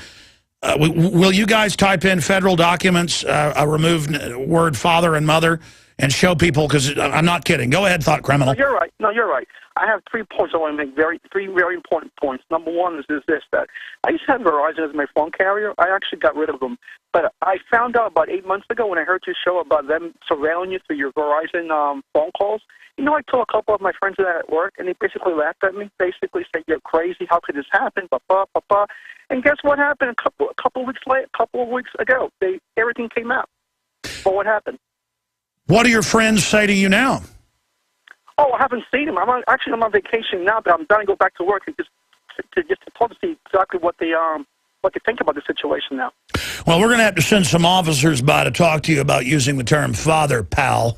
Will you guys type in federal documents, a removed word father and mother, and show people? Because I'm not kidding. Go ahead, thought criminal. No, you're right. No, you're right. I have 3 points I want to make. Three very important points. Number one is this, that I used to have Verizon as my phone carrier. I actually got rid of them. But I found out about 8 months ago when I heard your show about them surveilling you through your Verizon phone calls. You know, I told a couple of my friends that at work, and they basically laughed at me, basically said, you're crazy, how could this happen, And guess what happened a couple of weeks ago? Everything came out. But what happened? What do your friends say to you now? Oh, I haven't seen them. I'm on vacation now, but I'm trying to go back to work and just to talk to see exactly what they think about the situation now. Well, we're going to have to send some officers by to talk to you about using the term father, pal.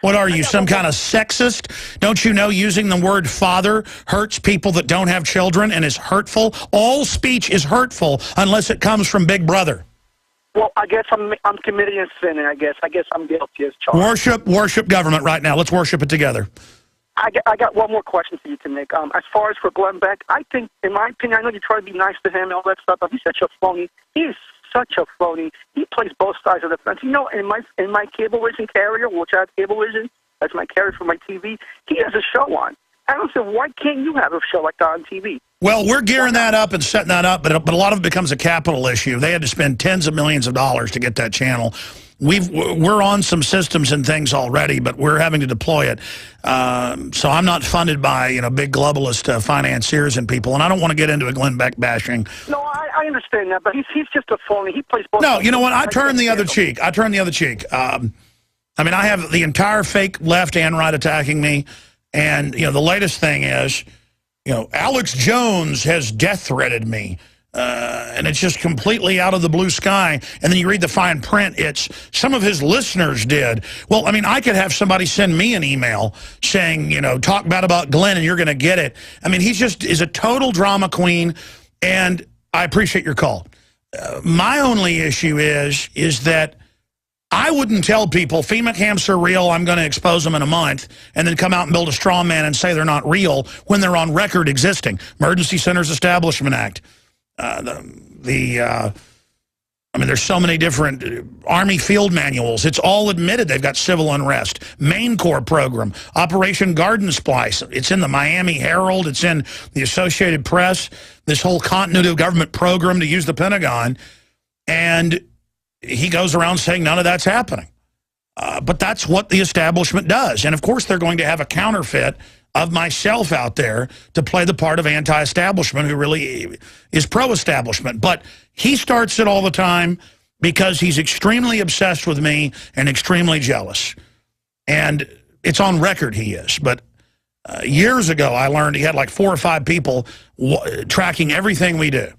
What are you, some kind of sexist? Don't you know using the word father hurts people that don't have children and is hurtful? All speech is hurtful unless it comes from Big Brother. Well, I guess I'm committing a sin, and I guess I'm guilty as charged. Worship government right now. Let's worship it together. I got one more question for you to make. As far as for Glenn Beck, I think, in my opinion, I know you try to be nice to him and all that stuff, but he's such a phony. He's such a phony. He plays both sides of the fence. You know, in my Cablevision carrier, which I have Cablevision, that's my carrier for my TV, he has a show on. I don't say, why can't you have a show like that on TV? Well, we're gearing that up and setting that up, but a lot of it becomes a capital issue. They had to spend tens of millions of dollars to get that channel. We're on some systems and things already, but we're having to deploy it. So I'm not funded by big globalist financiers and people, and I don't want to get into a Glenn Beck bashing. No, I understand that, but he's just a phony. He plays both. No, you know what? I turn the other cheek. I turn the other cheek. I mean, I have the entire fake left and right attacking me, and the latest thing is, Alex Jones has death threatened me. And it's just completely out of the blue sky. And then you read the fine print, it's some of his listeners did. Well, I mean, I could have somebody send me an email saying, talk bad about Glenn and you're going to get it. I mean, he just is a total drama queen, and I appreciate your call. My only issue is that I wouldn't tell people FEMA camps are real, I'm going to expose them in a month, and then come out and build a straw man and say they're not real when they're on record existing. Emergency Centers Establishment Act. I mean, there's so many different Army field manuals. It's all admitted they've got civil unrest. Main Corps program, Operation Garden Splice. It's in the Miami Herald. It's in the Associated Press. This whole continuity of government program to use the Pentagon. And he goes around saying none of that's happening. But that's what the establishment does. And, of course, they're going to have a counterfeit of myself out there to play the part of anti-establishment who really is pro-establishment. But he starts it all the time because he's extremely obsessed with me and extremely jealous. And it's on record he is. But years ago, I learned he had like 4 or 5 people tracking everything we do.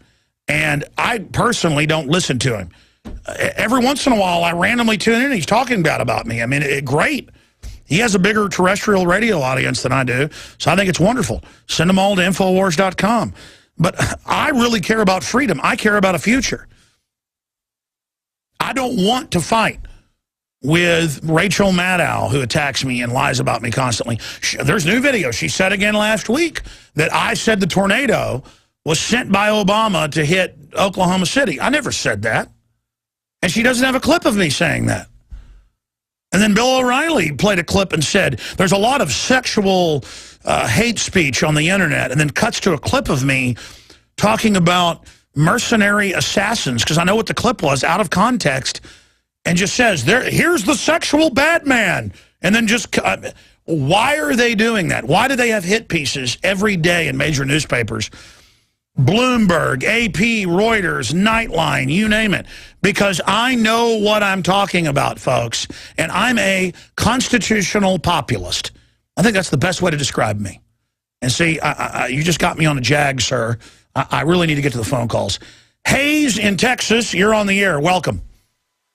And I personally don't listen to him. Every once in a while, I randomly tune in and he's talking bad about me. I mean, great. He has a bigger terrestrial radio audience than I do, so I think it's wonderful. Send them all to Infowars.com. But I really care about freedom. I care about a future. I don't want to fight with Rachel Maddow, who attacks me and lies about me constantly. There's new video. She said again last week that I said the tornado was sent by Obama to hit Oklahoma City. I never said that. And she doesn't have a clip of me saying that. And then Bill O'Reilly played a clip and said, there's a lot of sexual hate speech on the internet, and then cuts to a clip of me talking about mercenary assassins, because I know what the clip was, out of context, and just says, here's the sexual bad man. And then just, why are they doing that? Why do they have hit pieces every day in major newspapers? Bloomberg, AP, Reuters, Nightline, you name it. Because I know what I'm talking about, folks. And I'm a constitutional populist. I think that's the best way to describe me. And see, you just got me on a jag, sir. I really need to get to the phone calls. Hayes in Texas, you're on the air. Welcome.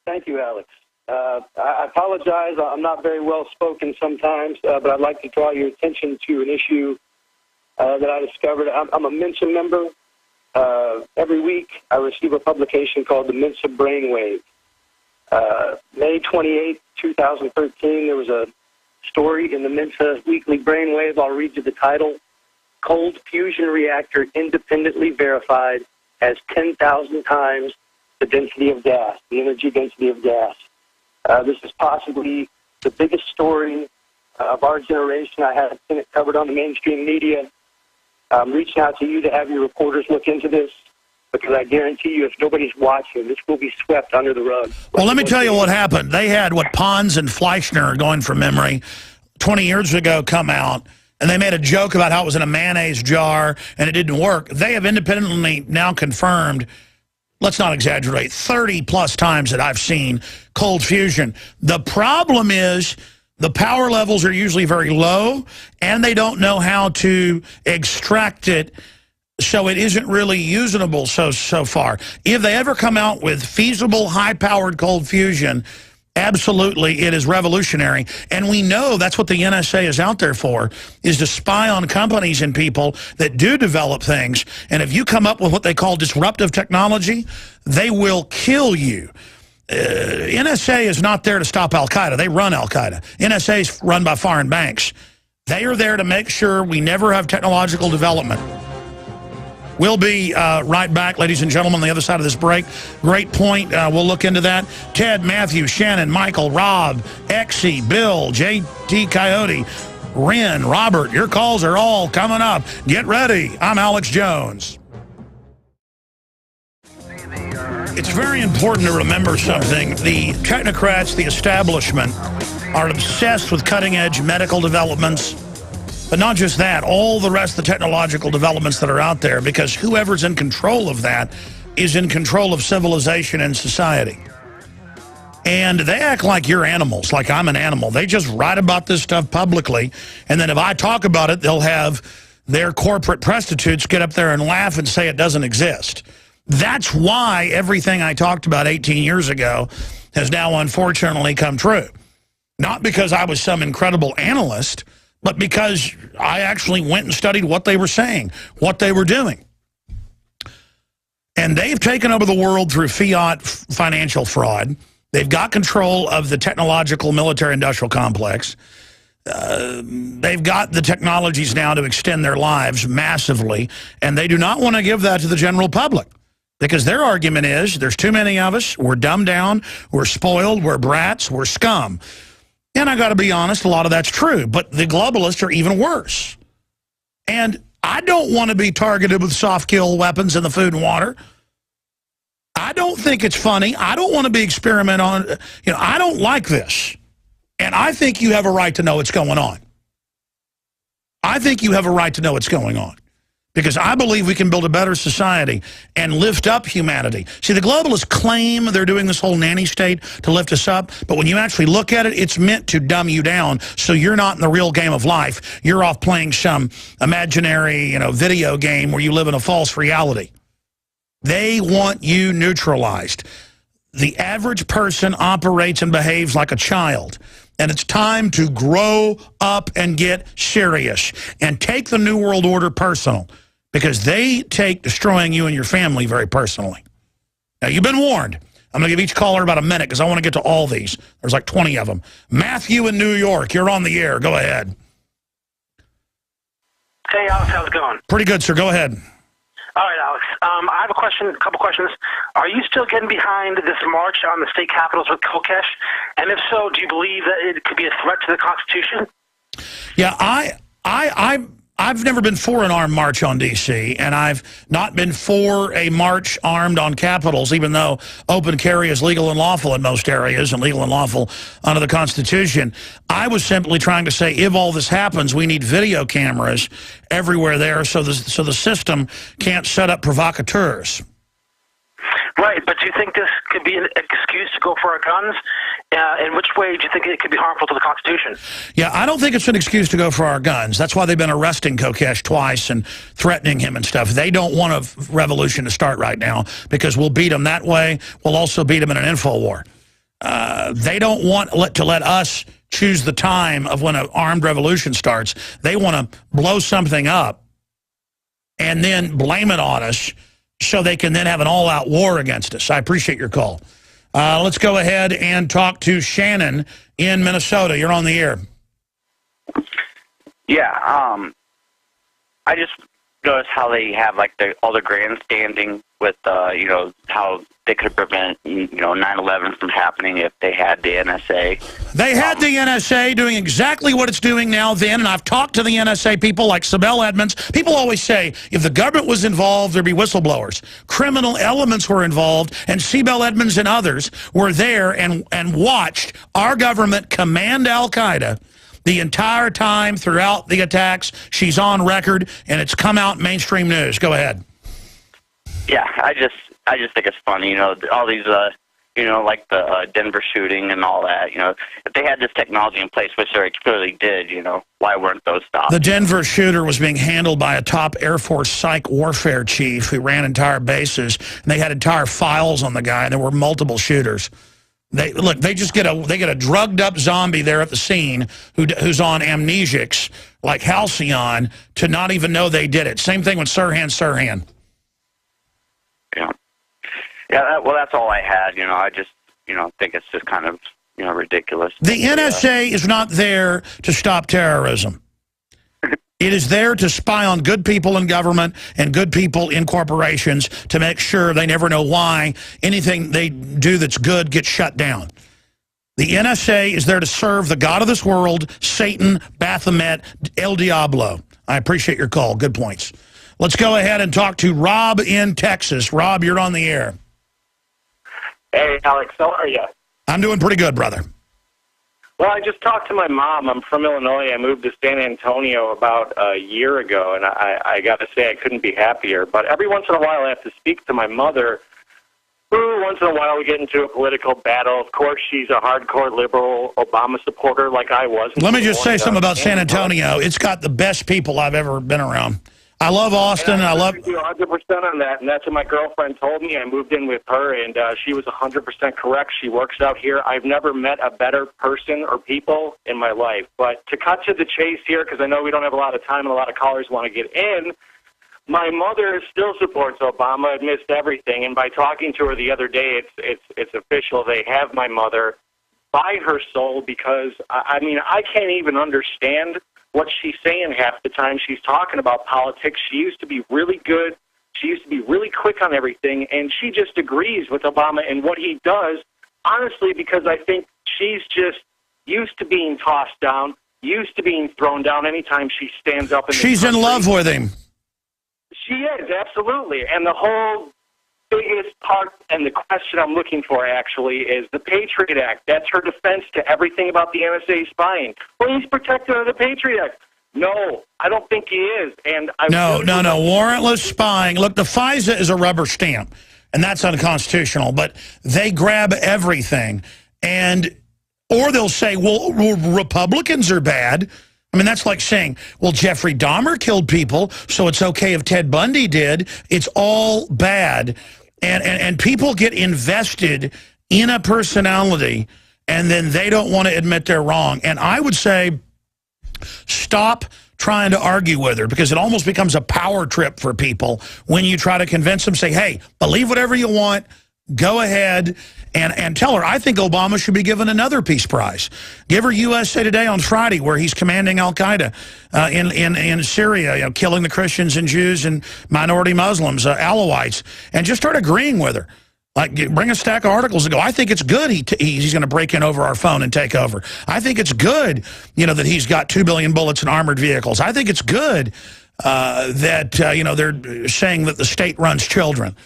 Thank you, Alex. I apologize. I'm not very well-spoken sometimes, but I'd like to draw your attention to an issue that I discovered. I'm a Mensa member. Every week I receive a publication called the Mensa Brainwave. May 28, 2013, there was a story in the Mensa Weekly Brainwave. I'll read you the title. Cold fusion reactor independently verified has 10,000 times the density of gas, the energy density of gas. This is possibly the biggest story of our generation. I haven't seen it covered on the mainstream media. I'm reaching out to you to have your reporters look into this, because I guarantee you if nobody's watching, this will be swept under the rug. Well, let me tell you what happened. They had what Pons and Fleischner, going from memory, 20 years ago come out, and they made a joke about how it was in a mayonnaise jar and it didn't work. They have independently now confirmed, let's not exaggerate, 30-plus times that I've seen cold fusion. The problem is the power levels are usually very low, and they don't know how to extract it, so it isn't really usable so far. If they ever come out with feasible, high-powered cold fusion, absolutely, it is revolutionary. And we know that's what the NSA is out there for, is to spy on companies and people that do develop things. And if you come up with what they call disruptive technology, they will kill you. NSA is not there to stop Al-Qaeda. They run Al-Qaeda. NSA is run by foreign banks. They are there to make sure we never have technological development. We'll be right back, ladies and gentlemen, on the other side of this break. Great point. We'll look into that. Ted, Matthew, Shannon, Michael, Rob, Exy, Bill, JT Coyote, Ren, Robert, your calls are all coming up. Get ready. I'm Alex Jones. It's very important to remember something. The technocrats, the establishment, are obsessed with cutting-edge medical developments. But not just that, all the rest of the technological developments that are out there, because whoever's in control of that is in control of civilization and society. And they act like you're animals, like I'm an animal. They just write about this stuff publicly, and then if I talk about it, they'll have their corporate prostitutes get up there and laugh and say it doesn't exist. That's why everything I talked about 18 years ago has now unfortunately come true. Not because I was some incredible analyst, but because I actually went and studied what they were saying, what they were doing. And they've taken over the world through fiat financial fraud. They've got control of the technological military-industrial complex. They've got the technologies now to extend their lives massively, and they do not want to give that to the general public. Because their argument is, there's too many of us, we're dumbed down, we're spoiled, we're brats, we're scum. And I got to be honest, a lot of that's true, but the globalists are even worse. And I don't want to be targeted with soft kill weapons in the food and water. I don't think it's funny. I don't want to be experimented on. You know, I don't like this. And I think you have a right to know what's going on. I think you have a right to know what's going on. Because I believe we can build a better society and lift up humanity. See, the globalists claim they're doing this whole nanny state to lift us up, but when you actually look at it, it's meant to dumb you down so you're not in the real game of life. You're off playing some imaginary, video game where you live in a false reality. They want you neutralized. The average person operates and behaves like a child. And it's time to grow up and get serious and take the New World Order personal, because they take destroying you and your family very personally. Now, you've been warned. I'm going to give each caller about a minute because I want to get to all these. There's like 20 of them. Matthew in New York, you're on the air. Go ahead. Hey, Alex, how's it going? Pretty good, sir. Go ahead. All right, Alex. I have a couple questions. Are you still getting behind this march on the state capitals with Kokesh? And if so, do you believe that it could be a threat to the Constitution? Yeah, I've never been for an armed march on D.C., and I've not been for a march armed on capitals, even though open carry is legal and lawful in most areas and legal and lawful under the Constitution. I was simply trying to say, if all this happens, we need video cameras everywhere there so the system can't set up provocateurs. Right, but do you think this could be an excuse to go for our guns? In which way do you think it could be harmful to the Constitution? Yeah, I don't think it's an excuse to go for our guns. That's why they've been arresting Kokesh twice and threatening him and stuff. They don't want a revolution to start right now because we'll beat them that way. We'll also beat them in an info war. They don't want to let us choose the time of when an armed revolution starts. They want to blow something up and then blame it on us so they can then have an all-out war against us. I appreciate your call. Let's go ahead and talk to Shannon in Minnesota. You're on the air. Yeah, I just noticed how they have like all the grandstanding with how they could prevent 9/11 from happening if they had the NSA. They had the NSA doing exactly what it's doing now then, and I've talked to the NSA people like Sibel Edmonds. People always say if the government was involved, there'd be whistleblowers. Criminal elements were involved, and Sibel Edmonds and others were there and watched our government command al-Qaeda the entire time throughout the attacks. She's on record, and it's come out in mainstream news. Go ahead. Yeah, I just think it's funny, all these, like the Denver shooting and all that, if they had this technology in place, which they clearly did, why weren't those stopped? The Denver shooter was being handled by a top Air Force psych warfare chief who ran entire bases, and they had entire files on the guy, and there were multiple shooters. They get a drugged up zombie there at the scene who's on amnesics like Halcyon to not even know they did it. Same thing with Sirhan. Yeah, well, that's all I had. I just, think it's just kind of, ridiculous. The NSA is not there to stop terrorism. It is there to spy on good people in government and good people in corporations to make sure they never know why anything they do that's good gets shut down. The NSA is there to serve the God of this world, Satan, Baphomet, El Diablo. I appreciate your call. Good points. Let's go ahead and talk to Rob in Texas. Rob, you're on the air. Hey, Alex, how are you? I'm doing pretty good, brother. Well, I just talked to my mom. I'm from Illinois. I moved to San Antonio about a year ago, and I got to say I couldn't be happier. But every once in a while I have to speak to my mother, who once in a while we get into a political battle. Of course, she's a hardcore liberal Obama supporter like I was. Let me just say something about San Antonio. It's got the best people I've ever been around. I love Austin. And I love you 100% on that, and that's what my girlfriend told me. I moved in with her, and she was 100% correct. She works out here. I've never met a better person or people in my life. But to cut to the chase here, because I know we don't have a lot of time and a lot of callers want to get in, my mother still supports Obama amidst everything, and by talking to her the other day, it's official. They have my mother by her soul, because, I mean, I can't even understand what she's saying half the time. She's talking about politics. She used to be really good. She used to be really quick on everything, and she just agrees with Obama and what he does, honestly, because I think she's just used to being tossed down, used to being thrown down anytime she stands up. She's in love with him. She is, absolutely. And the whole biggest part and the question I'm looking for, actually, is the Patriot Act. That's her defense to everything about the NSA spying. Well, he's protected under the Patriot Act. No, I don't think he is. And No. Warrantless spying. Look, the FISA is a rubber stamp, and that's unconstitutional. But they grab everything, or they'll say, well, Republicans are bad. I mean, that's like saying, well, Jeffrey Dahmer killed people, so it's okay if Ted Bundy did. It's all bad. And people get invested in a personality, and then they don't want to admit they're wrong. And I would say, stop trying to argue with her, because it almost becomes a power trip for people when you try to convince them, say, hey, believe whatever you want, go ahead. And tell her, I think Obama should be given another Peace Prize. Give her USA Today on Friday, where he's commanding Al-Qaeda in Syria, killing the Christians and Jews and minority Muslims, Alawites, and just start agreeing with her. Like, bring a stack of articles and go, I think it's good he's going to break in over our phone and take over. I think it's good, that he's got 2 billion bullets in armored vehicles. I think it's good that, they're saying that the state runs children.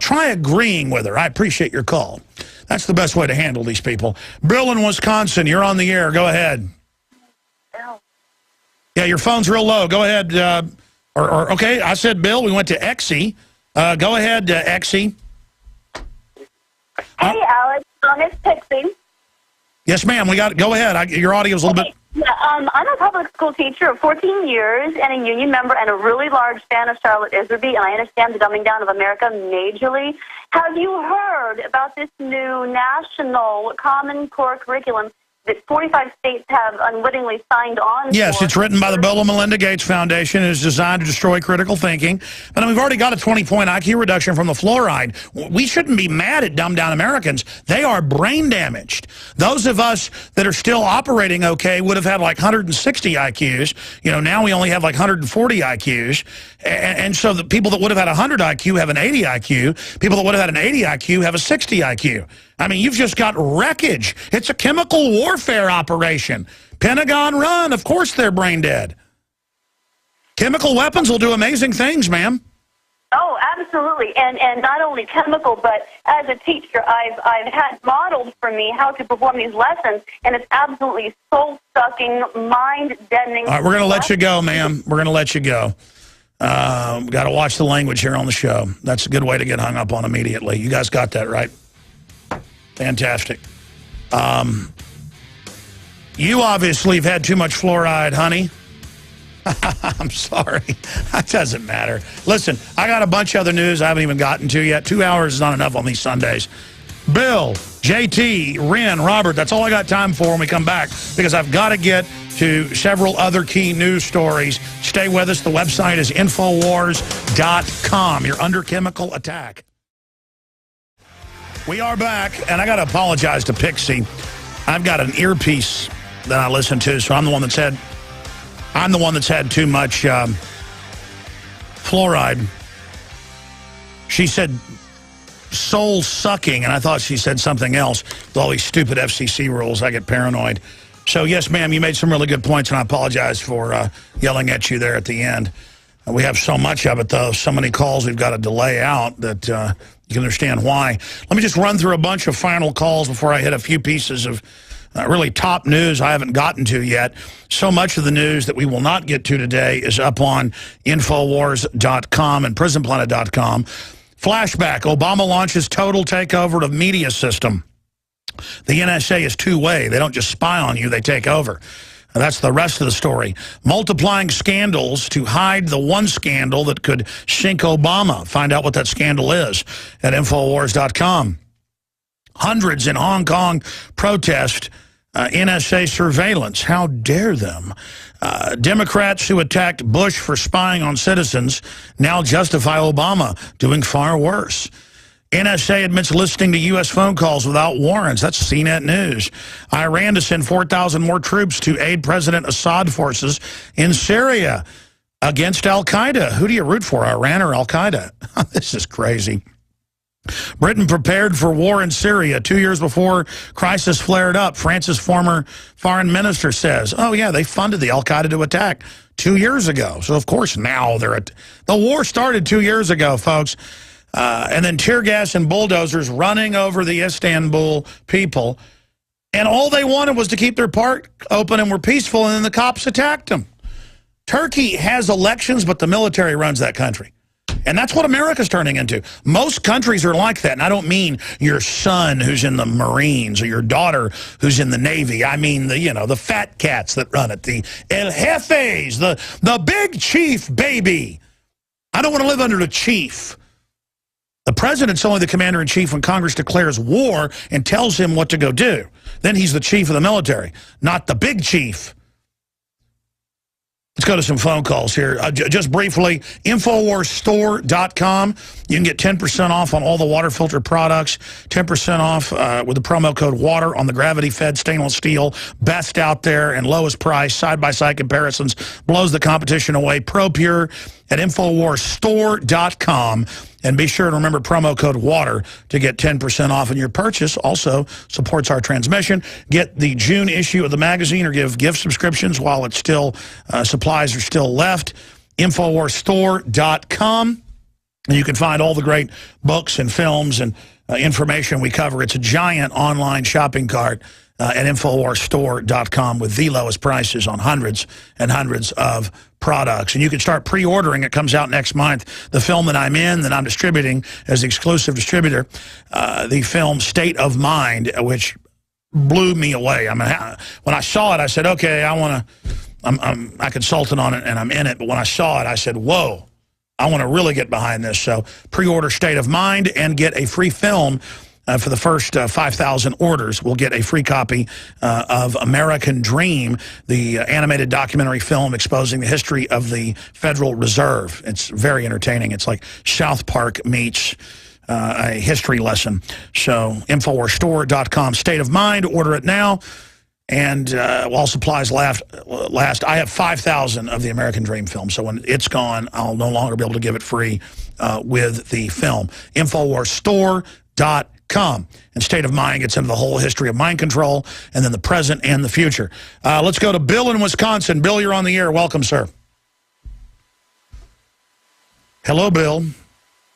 Try agreeing with her. I appreciate your call. That's the best way to handle these people. Bill in Wisconsin, you're on the air. Go ahead. Yeah, your phone's real low. Go ahead. Okay, I said Bill. We went to Exie. Go ahead, Exie. Hey, Alex. It's Pixie. Yes, ma'am. Go ahead. Your audio's a little bit... Yeah, I'm a public school teacher of 14 years and a union member and a really large fan of Charlotte Iserby, and I understand the dumbing down of America majorly. Have you heard about this new national Common Core curriculum that 45 states have unwittingly signed on Yes, for? It's written by the Bill and Melinda Gates Foundation and is designed to destroy critical thinking. But we've already got a 20-point IQ reduction from the fluoride. We shouldn't be mad at dumbed-down Americans. They are brain damaged. Those of us that are still operating okay would have had like 160 IQs. Now we only have like 140 IQs. And so the people that would have had 100 IQ have an 80 IQ. People that would have had an 80 IQ have a 60 IQ. I mean, you've just got wreckage. It's a chemical warfare operation. Pentagon run. Of course they're brain dead. Chemical weapons will do amazing things, ma'am. Oh, absolutely. And not only chemical, but as a teacher, I've had modeled for me how to perform these lessons, and it's absolutely soul-sucking, mind-deadening. All right, we're going to let you go, ma'am. We're going to let you go. Got to watch the language here on the show. That's a good way to get hung up on immediately. You guys got that, right? Fantastic. You obviously have had too much fluoride, honey. I'm sorry. That doesn't matter. Listen, I got a bunch of other news I haven't even gotten to yet. 2 hours is not enough on these Sundays. Bill, JT, Ren, Robert, that's all I got time for when we come back, because I've got to get to several other key news stories. Stay with us. The website is Infowars.com. You're under chemical attack. We are back, and I got to apologize to Pixie. I've got an earpiece that I listen to, so I'm the one that's had too much fluoride. She said soul-sucking, and I thought she said something else. With all these stupid FCC rules, I get paranoid. So, yes, ma'am, you made some really good points, and I apologize for yelling at you there at the end. We have so much of it, though, so many calls we've got to delay out that you can understand why. Let me just run through a bunch of final calls before I hit a few pieces of really top news I haven't gotten to yet. So much of the news that we will not get to today is up on Infowars.com and PrisonPlanet.com. Flashback, Obama launches total takeover of media system. The NSA is two-way. They don't just spy on you, they take over. And that's the rest of the story. Multiplying scandals to hide the one scandal that could sink Obama. Find out what that scandal is at Infowars.com. Hundreds in Hong Kong protest NSA surveillance. How dare them? Democrats who attacked Bush for spying on citizens now justify Obama doing far worse. NSA admits listening to U.S. phone calls without warrants. That's CNET News. Iran to send 4,000 more troops to aid President Assad forces in Syria against al-Qaeda. Who do you root for, Iran or al-Qaeda? This is crazy. Britain prepared for war in Syria 2 years before crisis flared up. France's former foreign minister says, oh, yeah, they funded the al-Qaeda to attack 2 years ago. So, of course, now they're at... The war started 2 years ago, folks. And then tear gas and bulldozers running over the Istanbul people. And all they wanted was to keep their park open and were peaceful, and then the cops attacked them. Turkey has elections, but the military runs that country. And that's what America's turning into. Most countries are like that. And I don't mean your son who's in the Marines or your daughter who's in the Navy. I mean the fat cats that run it, the El Jefes, the big chief, baby. I don't want to live under the chief. The president's only the commander-in-chief when Congress declares war and tells him what to go do. Then he's the chief of the military, not the big chief. Let's go to some phone calls here. Just briefly, InfoWarsStore.com. You can get 10% off on all the water filter products, 10% off with the promo code WATER on the gravity-fed stainless steel. Best out there and lowest price. Side-by-side comparisons. Blows the competition away. ProPure at InfoWarsStore.com. And be sure to remember promo code WATER to get 10% off in your purchase. Also supports our transmission. Get the June issue of the magazine or give gift subscriptions while it's still supplies are still left. InfoWarsStore.com. And you can find all the great books and films and information we cover. It's a giant online shopping cart at InfoWarsStore.com with the lowest prices on hundreds and hundreds of products. And you can start pre-ordering. It comes out next month. The film that I'm in, that I'm distributing as the exclusive distributor, the film State of Mind, which blew me away. I mean, when I saw it, I said, okay, I consulted on it and I'm in it. But when I saw it, I said, whoa, I want to really get behind this. So pre-order State of Mind and get a free film. For the first 5,000 orders, we'll get a free copy of American Dream, the animated documentary film exposing the history of the Federal Reserve. It's very entertaining. It's like South Park meets a history lesson. So InfoWarsStore.com, State of Mind, order it now. And while supplies last, I have 5,000 of the American Dream film. So when it's gone, I'll no longer be able to give it free with the film. InfoWarsStore.com. And State of Mind gets into the whole history of mind control and then the present and the future. Let's go to Bill in Wisconsin. Bill, you're on the air. Welcome, sir. Hello, Bill.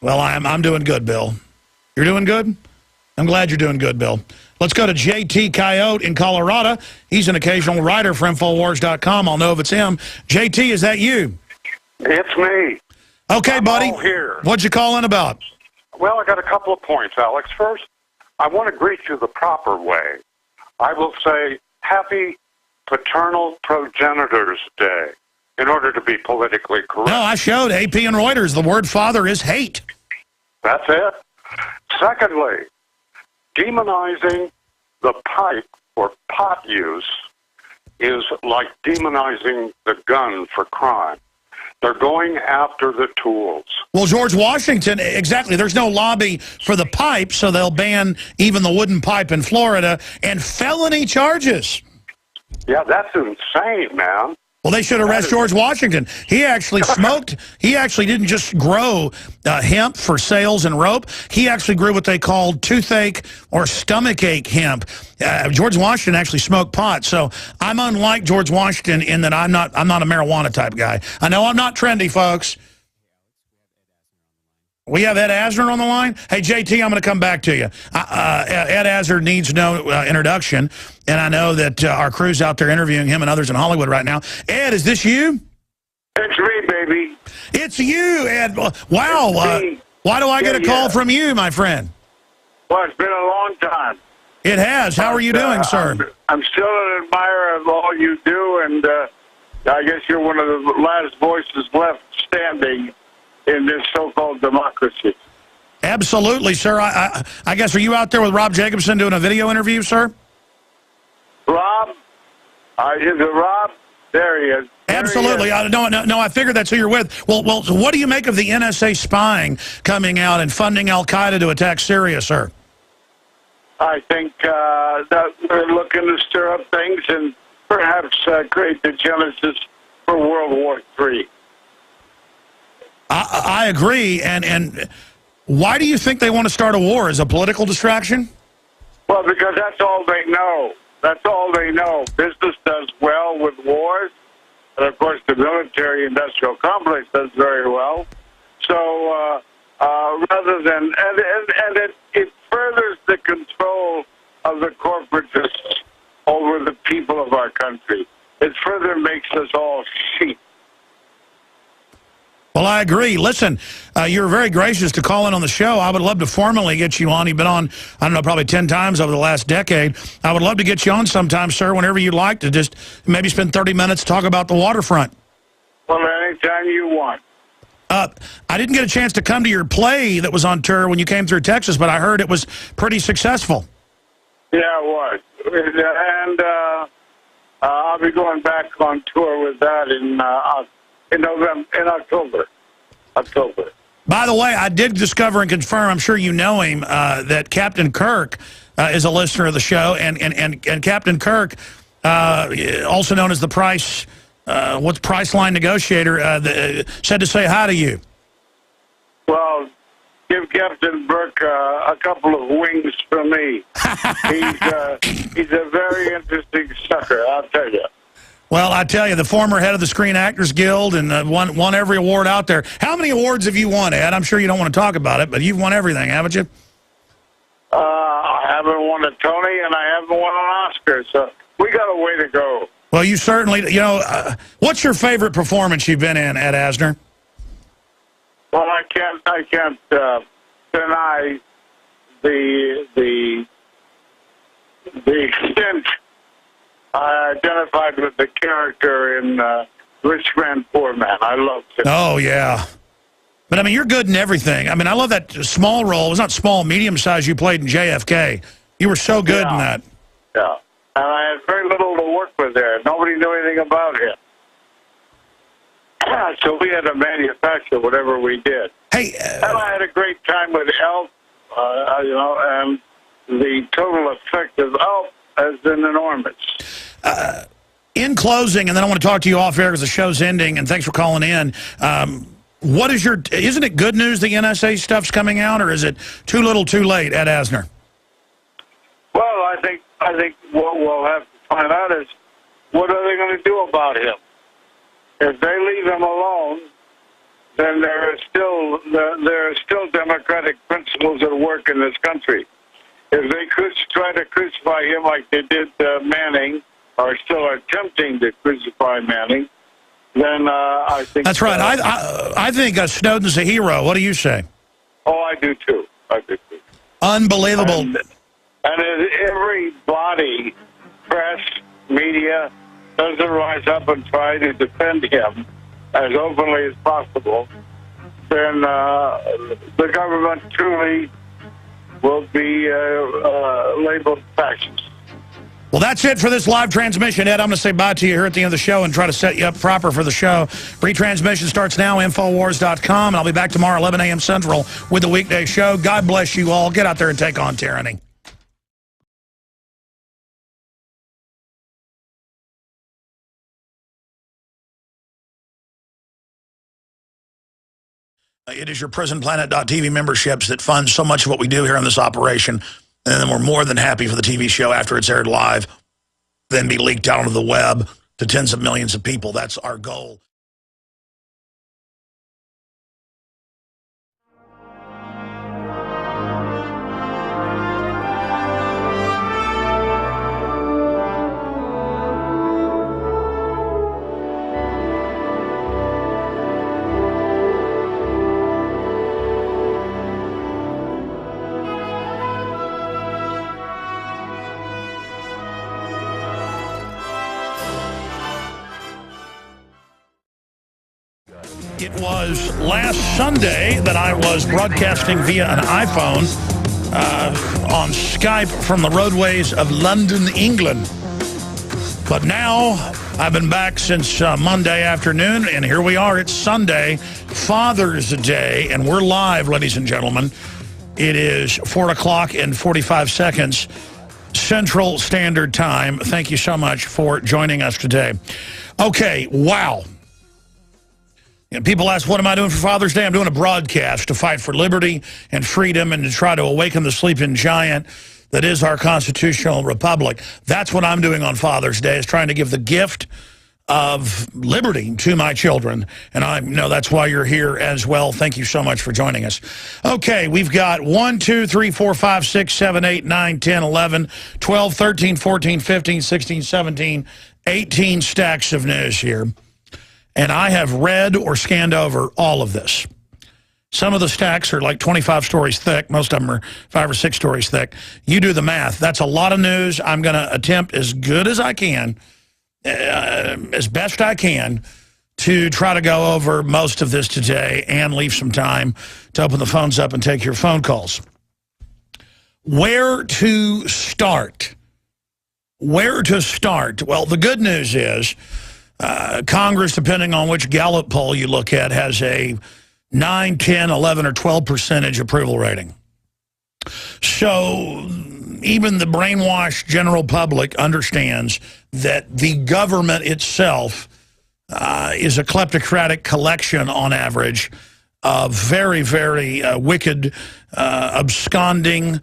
Well, I'm doing good, Bill. You're doing good? I'm glad you're doing good, Bill. Let's go to JT Coyote in Colorado. He's an occasional writer for Infowars.com. I'll know if it's him. JT, is that you? It's me. Okay, buddy. All here. What'd you call in about? Well, I got a couple of points, Alex. First, I want to greet you the proper way. I will say Happy Paternal Progenitors Day in order to be politically correct. No, I showed AP and Reuters. The word father is hate. That's it. Secondly, demonizing the pipe or pot use is like demonizing the gun for crime. They're going after the tools. Well, George Washington, exactly. There's no lobby for the pipe, so they'll ban even the wooden pipe in Florida and felony charges. Yeah, that's insane, man. Well, they should arrest George Washington. He actually smoked. He actually didn't just grow hemp for sails and rope. He actually grew what they called toothache or stomachache hemp. George Washington actually smoked pot. So I'm unlike George Washington in that I'm not a marijuana type guy. I know I'm not trendy, folks. We have Ed Asner on the line. Hey, JT, I'm going to come back to you. Ed Asner needs no introduction, and I know that our crew's out there interviewing him and others in Hollywood right now. Ed, is this you? It's me, baby. It's you, Ed. Wow. Why do I get a call from you, my friend? Well, it's been a long time. It has. How are you doing, sir? I'm still an admirer of all you do, and I guess you're one of the last voices left standing in this so-called democracy. Absolutely, sir. I guess, are you out there with Rob Jacobson doing a video interview, sir? Rob? Is it Rob? There he is. Absolutely. No, I figured that's who you're with. Well, so what do you make of the NSA spying coming out and funding Al-Qaeda to attack Syria, sir? I think that they're looking to stir up things and perhaps create the genesis for World War III. I agree, and why do you think they want to start a war? As a political distraction? Well, because that's all they know. That's all they know. Business does well with wars, and of course the military-industrial complex does very well. So rather than, and it furthers the control of the corporatists over the people of our country. It further makes us all sheep. Well, I agree. Listen, you're very gracious to call in on the show. I would love to formally get you on. You've been on, I don't know, probably 10 times over the last decade. I would love to get you on sometime, sir, whenever you'd like to just maybe spend 30 minutes to talk about the waterfront. Well, anytime you want. I didn't get a chance to come to your play that was on tour when you came through Texas, but I heard it was pretty successful. Yeah, it was. And I'll be going back on tour with that in October. By the way, I did discover and confirm, I'm sure you know him, that Captain Kirk is a listener of the show, and Captain Kirk, also known as the Priceline negotiator, said to say hi to you. Well, give Captain Burke a couple of wings from me. He's a very interesting sucker, I'll tell you. Well, I tell you, the former head of the Screen Actors Guild and won every award out there. How many awards have you won, Ed? I'm sure you don't want to talk about it, but you've won everything, haven't you? I haven't won a Tony, and I haven't won an Oscar, so we got a way to go. Well, you certainly, what's your favorite performance you've been in, Ed Asner? Well, I can't deny the extent I identified with the character in Rich Man, Poor Man. I loved it. Oh, yeah. But, I mean, you're good in everything. I mean, I love that small role. It was not small, medium size you played in JFK. You were so good in that. Yeah. And I had very little to work with there. Nobody knew anything about him. So we had to manufacture whatever we did. Hey, and I had a great time with Elf, and the total effect of Elf has been enormous. In closing, and then I want to talk to you off air because the show's ending, and thanks for calling in. What is isn't it good news the NSA stuff's coming out, or is it too little too late, Ed Asner? Well, I think what we'll have to find out is what are they going to do about him? If they leave him alone, then there are still democratic principles at work in this country. If they could try to crucify him like they did Manning, or still are attempting to crucify Manning, then I think... That's right. I think Snowden's a hero. What do you say? Oh, I do too. Unbelievable. And every body, press, media, doesn't rise up and try to defend him as openly as possible, then the government truly will be labeled fascist. Well, that's it for this live transmission. Ed, I'm going to say bye to you here at the end of the show and try to set you up proper for the show. Retransmission starts now, Infowars.com, and I'll be back tomorrow, 11 a.m. Central, with the weekday show. God bless you all. Get out there and take on tyranny. It is your PrisonPlanet.tv memberships that fund so much of what we do here on this operation. And then we're more than happy for the TV show after it's aired live, then be leaked out onto the web to tens of millions of people. That's our goal. It was last Sunday that I was broadcasting via an iPhone on Skype from the roadways of London, England. But now I've been back since Monday afternoon, and here we are. It's Sunday, Father's Day, and we're live, ladies and gentlemen. It is 4 o'clock and 45 seconds Central Standard Time. Thank you so much for joining us today. Okay, wow. And people ask, what am I doing for Father's Day? I'm doing a broadcast to fight for liberty and freedom and to try to awaken the sleeping giant that is our constitutional republic. That's what I'm doing on Father's Day, is trying to give the gift of liberty to my children. And I know that's why you're here as well. Thank you so much for joining us. Okay, we've got 1, 2, 3, 4, 5, 6, 7, 8, 9, 10, 11, 12, 13, 14, 15, 16, 17, 18 stacks of news here. And I have read or scanned over all of this. Some of the stacks are like 25 stories thick. Most of them are 5 or 6 stories thick. You do the math. That's a lot of news. I'm going to attempt as good as I can, as best I can, to try to go over most of this today and leave some time to open the phones up and take your phone calls. Where to start? Where to start? Well, the good news is Congress, depending on which Gallup poll you look at, has a 9, 10, 11, or 12% approval rating. So even the brainwashed general public understands that the government itself is a kleptocratic collection, on average, of very, very wicked, absconding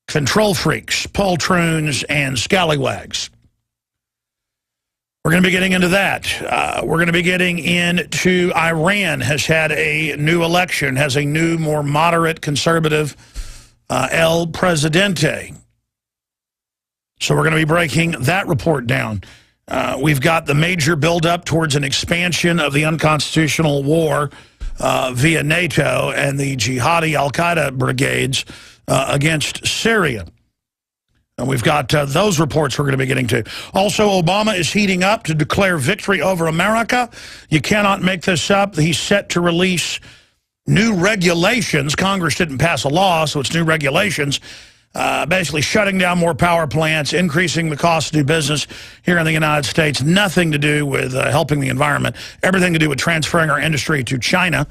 control freaks, poltroons, and scallywags. We're going to be getting into that. We're going to be getting into Iran has had a new election, has a new, more moderate, conservative El Presidente. So we're going to be breaking that report down. We've got the major buildup towards an expansion of the unconstitutional war via NATO and the jihadi al-Qaeda brigades against Syria. And we've got those reports we're going to be getting to. Also, Obama is heating up to declare victory over America. You cannot make this up. He's set to release new regulations. Congress didn't pass a law, so it's new regulations, basically shutting down more power plants, increasing the cost to do business here in the United States. Nothing to do with helping the environment. Everything to do with transferring our industry to China.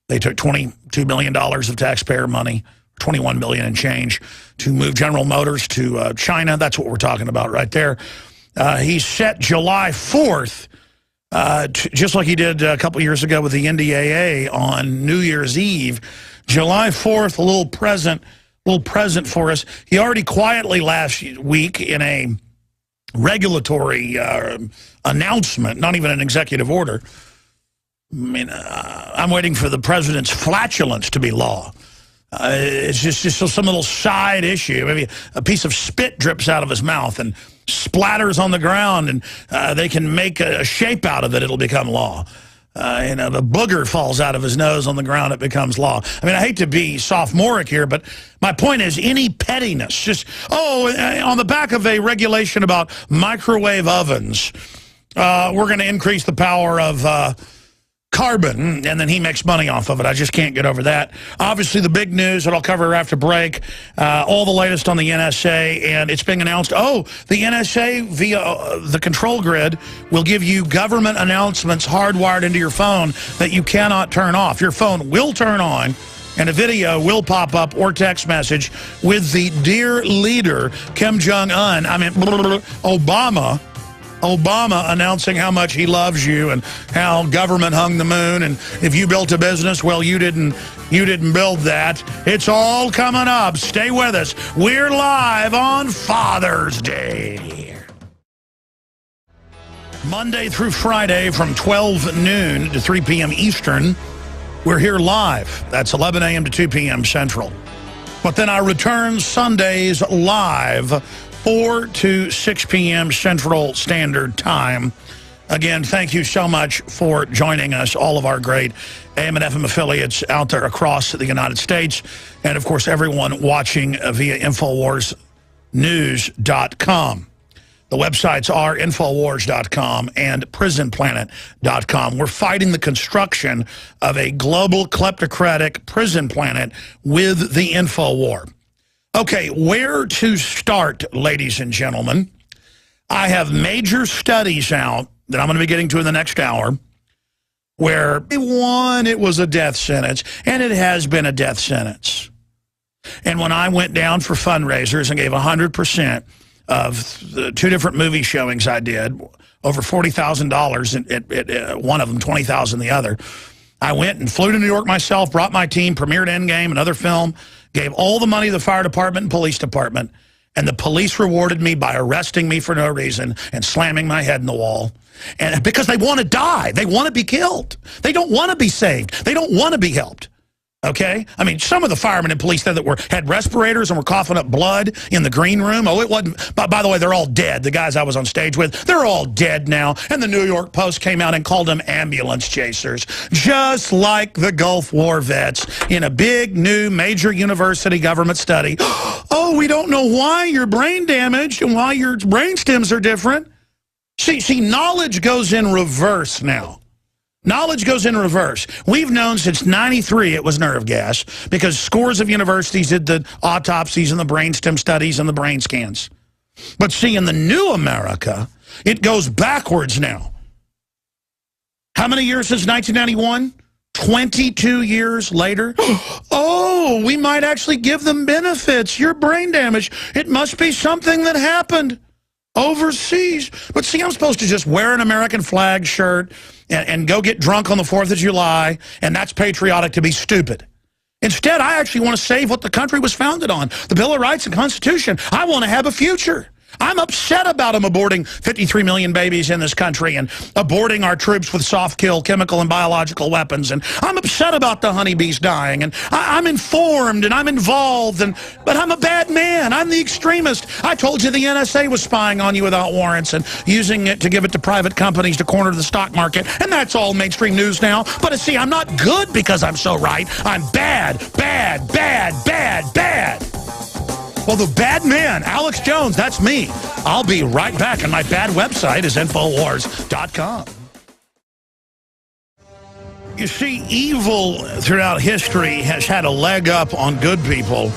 They took $22 billion of taxpayer money, $21 billion and change, to move General Motors to China. That's what we're talking about right there. He's set July 4th, just like he did a couple years ago with the NDAA on New Year's Eve. July 4th, a little present for us. He already quietly last week in a regulatory announcement, not even an executive order. I mean, I'm waiting for the president's flatulence to be law. It's just some little side issue. Maybe a piece of spit drips out of his mouth and splatters on the ground, and they can make a shape out of it. It'll become law. You know, the booger falls out of his nose on the ground, it becomes law. I mean, I hate to be sophomoric here, but my point is any pettiness, just, on the back of a regulation about microwave ovens, we're going to increase the power of carbon, and then he makes money off of it. I just can't get over that. Obviously, the big news that I'll cover after break, all the latest on the NSA, and it's being announced, the NSA via the control grid will give you government announcements hardwired into your phone that you cannot turn off. Your phone will turn on, and a video will pop up or text message with the dear leader, Kim Jong-un, Obama, Obama announcing how much he loves you and how government hung the moon, and if you built a business, well, you didn't build that. It's all coming up. Stay with us. We're live on Father's Day. Monday through Friday from 12 noon to 3 p.m. Eastern, we're here live. That's 11 a.m. to 2 p.m. Central. But then I return Sundays live, 4 to 6 p.m. Central Standard Time. Again, thank you so much for joining us, all of our great AM and FM affiliates out there across the United States, and, of course, everyone watching via InfoWarsNews.com. The websites are Infowars.com and PrisonPlanet.com. We're fighting the construction of a global kleptocratic prison planet with the InfoWar. Okay, where to start, ladies and gentlemen? I have major studies out that I'm going to be getting to in the next hour where, one, it was a death sentence, and it has been a death sentence. And when I went down for fundraisers and gave 100%, of the 2 different movie showings I did, over $40,000 at one of them, $20,000 the other. I went and flew to New York myself, brought my team, premiered Endgame, another film, gave all the money to the fire department and police department, and the police rewarded me by arresting me for no reason and slamming my head in the wall. And because they want to die. They want to be killed. They don't want to be saved. They don't want to be helped. Okay? I mean, some of the firemen and police there that had respirators and were coughing up blood in the green room. Oh, it wasn't. By the way, they're all dead. The guys I was on stage with, they're all dead now. And the New York Post came out and called them ambulance chasers, just like the Gulf War vets in a big, new, major university government study. Oh, we don't know why you're brain damaged and why your brain stems are different. See, knowledge goes in reverse now. Knowledge goes in reverse. We've known since '93 it was nerve gas because scores of universities did the autopsies and the brainstem studies and the brain scans. But see, in the new America, it goes backwards now. How many years since 1991? 22 years later. Oh, we might actually give them benefits. You're brain damaged. It must be something that happened overseas. But see, I'm supposed to just wear an American flag shirt and go get drunk on the 4th of July, and that's patriotic to be stupid. Instead, I actually want to save what the country was founded on, the Bill of Rights and Constitution. I want to have a future. I'm upset about them aborting 53 million babies in this country and aborting our troops with soft kill, chemical and biological weapons. And I'm upset about the honeybees dying. And I'm informed and I'm involved. But I'm a bad man. I'm the extremist. I told you the NSA was spying on you without warrants and using it to give it to private companies to corner the stock market. And that's all mainstream news now. But see, I'm not good because I'm so right. I'm bad, bad, bad, bad, bad. Well, the bad man, Alex Jones, that's me. I'll be right back, and my bad website is Infowars.com. You see, evil throughout history has had a leg up on good people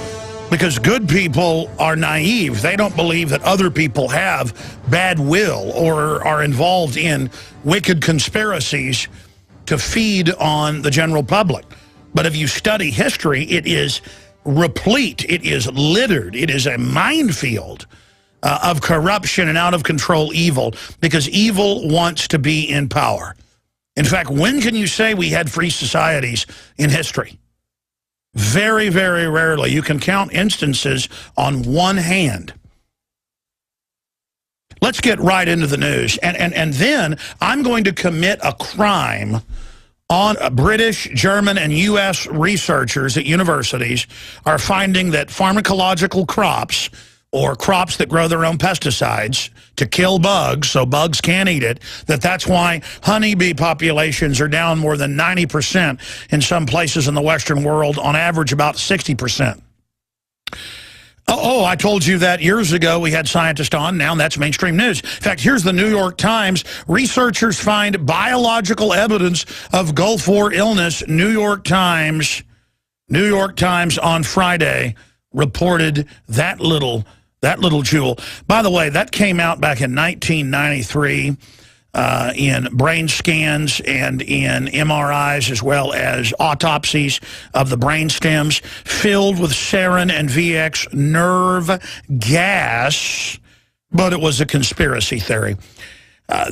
because good people are naive. They don't believe that other people have bad will or are involved in wicked conspiracies to feed on the general public. But if you study history, it is replete, it is littered, it is a minefield of corruption and out-of-control evil because evil wants to be in power. In fact, when can you say we had free societies in history? Very, very rarely. You can count instances on one hand. Let's get right into the news. And then I'm going to commit a crime on British, German, and U.S. researchers at universities are finding that pharmacological crops, or crops that grow their own pesticides to kill bugs so bugs can't eat it, that's why honeybee populations are down more than 90% in some places in the Western world, on average about 60%. Oh, I told you that years ago we had scientists on. Now that's mainstream news. In fact, here's the New York Times. Researchers find biological evidence of Gulf War illness. New York Times on Friday reported that little jewel. By the way, that came out back in 1993 in brain scans and in MRIs, as well as autopsies of the brain stems filled with sarin and VX nerve gas, but it was a conspiracy theory.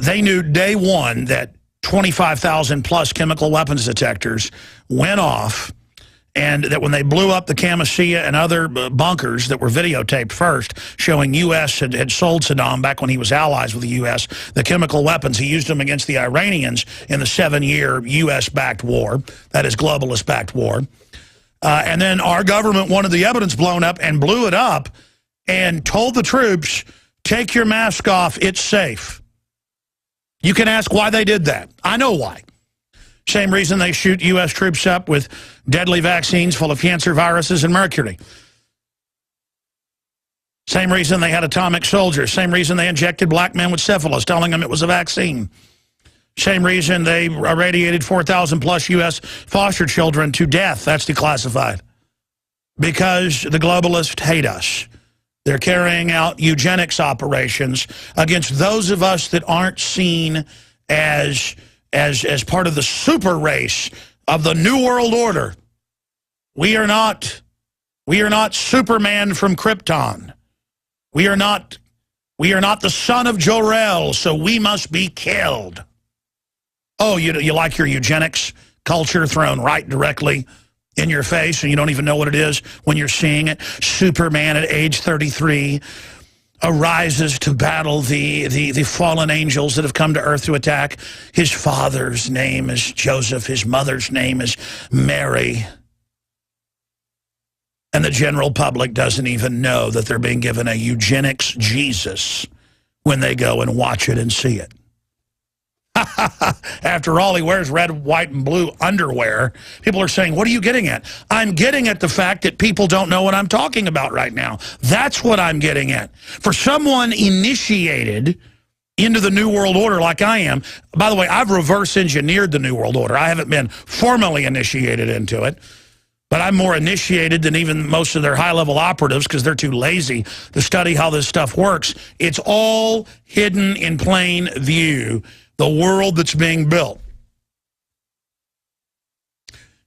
They knew day one that 25,000 plus chemical weapons detectors went off, and that when they blew up the Camisea and other bunkers that were videotaped first, showing U.S. had sold Saddam, back when he was allies with the U.S., the chemical weapons. He used them against the Iranians in the 7-year U.S.-backed war, that is globalist-backed war. And then our government wanted the evidence blown up and blew it up and told the troops, take your mask off, it's safe. You can ask why they did that. I know why. Same reason they shoot U.S. troops up with deadly vaccines full of cancer viruses and mercury. Same reason they had atomic soldiers. Same reason they injected black men with syphilis, telling them it was a vaccine. Same reason they irradiated 4,000 plus U.S. foster children to death. That's declassified. Because the globalists hate us. They're carrying out eugenics operations against those of us that aren't seen as part of the super race of the New World Order. We are not Superman from Krypton. We are not the son of Jor-El, so we must be killed. Oh, you like your eugenics culture thrown right directly in your face, and you don't even know what it is when you're seeing it. Superman at age 33 arises to battle the fallen angels that have come to Earth to attack. His father's name is Joseph. His mother's name is Mary. And the general public doesn't even know that they're being given a eugenics Jesus when they go and watch it and see it. After all, he wears red, white, and blue underwear. People are saying, what are you getting at? I'm getting at the fact that people don't know what I'm talking about right now. That's what I'm getting at. For someone initiated into the New World Order like I am, by the way, I've reverse engineered the New World Order. I haven't been formally initiated into it, but I'm more initiated than even most of their high-level operatives because they're too lazy to study how this stuff works. It's all hidden in plain view. The world that's being built.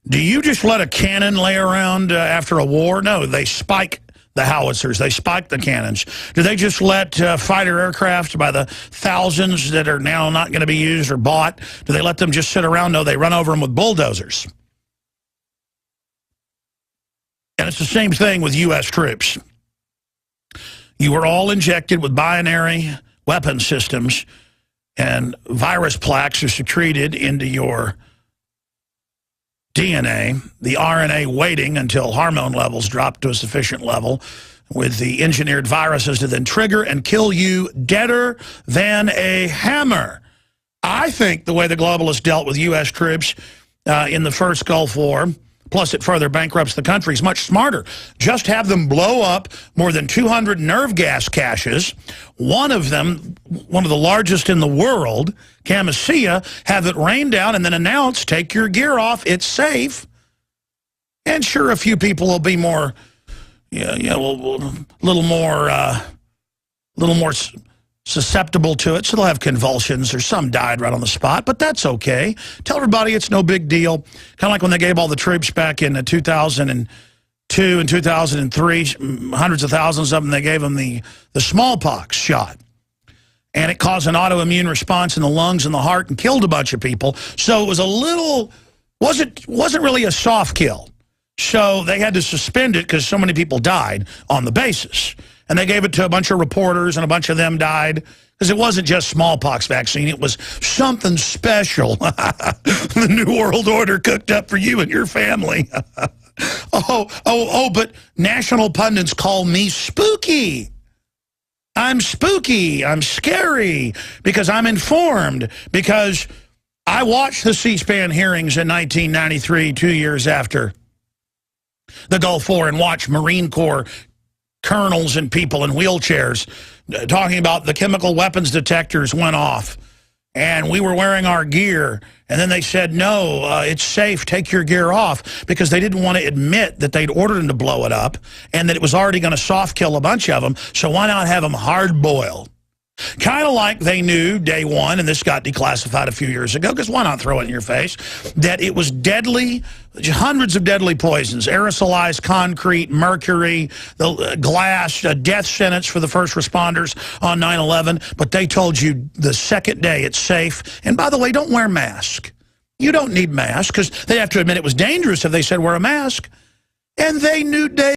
Do you just let a cannon lay around after a war? No, they spike the howitzers. They spike the cannons. Do they just let fighter aircraft by the thousands that are now not going to be used or bought, do they let them just sit around? No, they run over them with bulldozers. And it's the same thing with U.S. troops. You were all injected with binary weapon systems, and virus plaques are secreted into your DNA, the RNA waiting until hormone levels drop to a sufficient level with the engineered viruses to then trigger and kill you deader than a hammer. I think the way the globalists dealt with U.S. troops in the first Gulf War, plus it further bankrupts the country, is much smarter. Just have them blow up more than 200 nerve gas caches. One of them, one of the largest in the world, Camisea, have it rain down and then announce, take your gear off, it's safe. And sure, a few people will be more, a little more susceptible to it, so they'll have convulsions, or some died right on the spot, but that's okay. Tell everybody it's no big deal. Kind of like when they gave all the troops back in 2002 and 2003, hundreds of thousands of them, they gave them the smallpox shot. And it caused an autoimmune response in the lungs and the heart and killed a bunch of people. So it was a little, wasn't really a soft kill. So they had to suspend it because so many people died on the basis. And they gave it to a bunch of reporters, and a bunch of them died because it wasn't just smallpox vaccine. It was something special the New World Order cooked up for you and your family. But national pundits call me spooky. I'm spooky. I'm scary because I'm informed, because I watched the C-SPAN hearings in 1993, 2 years after the Gulf War, and watched Marine Corps colonels and people in wheelchairs talking about the chemical weapons detectors went off and we were wearing our gear, and then they said, no, it's safe, take your gear off, because they didn't want to admit that they'd ordered them to blow it up and that it was already going to soft kill a bunch of them, so why not have them hard boiled? Kind of like they knew day one, and this got declassified a few years ago, because why not throw it in your face, that it was deadly, hundreds of deadly poisons, aerosolized concrete, mercury, the glass, a death sentence for the first responders on 9/11. But they told you the second day it's safe. And by the way, don't wear a mask. You don't need masks, because they have to admit it was dangerous if they said wear a mask. And they knew day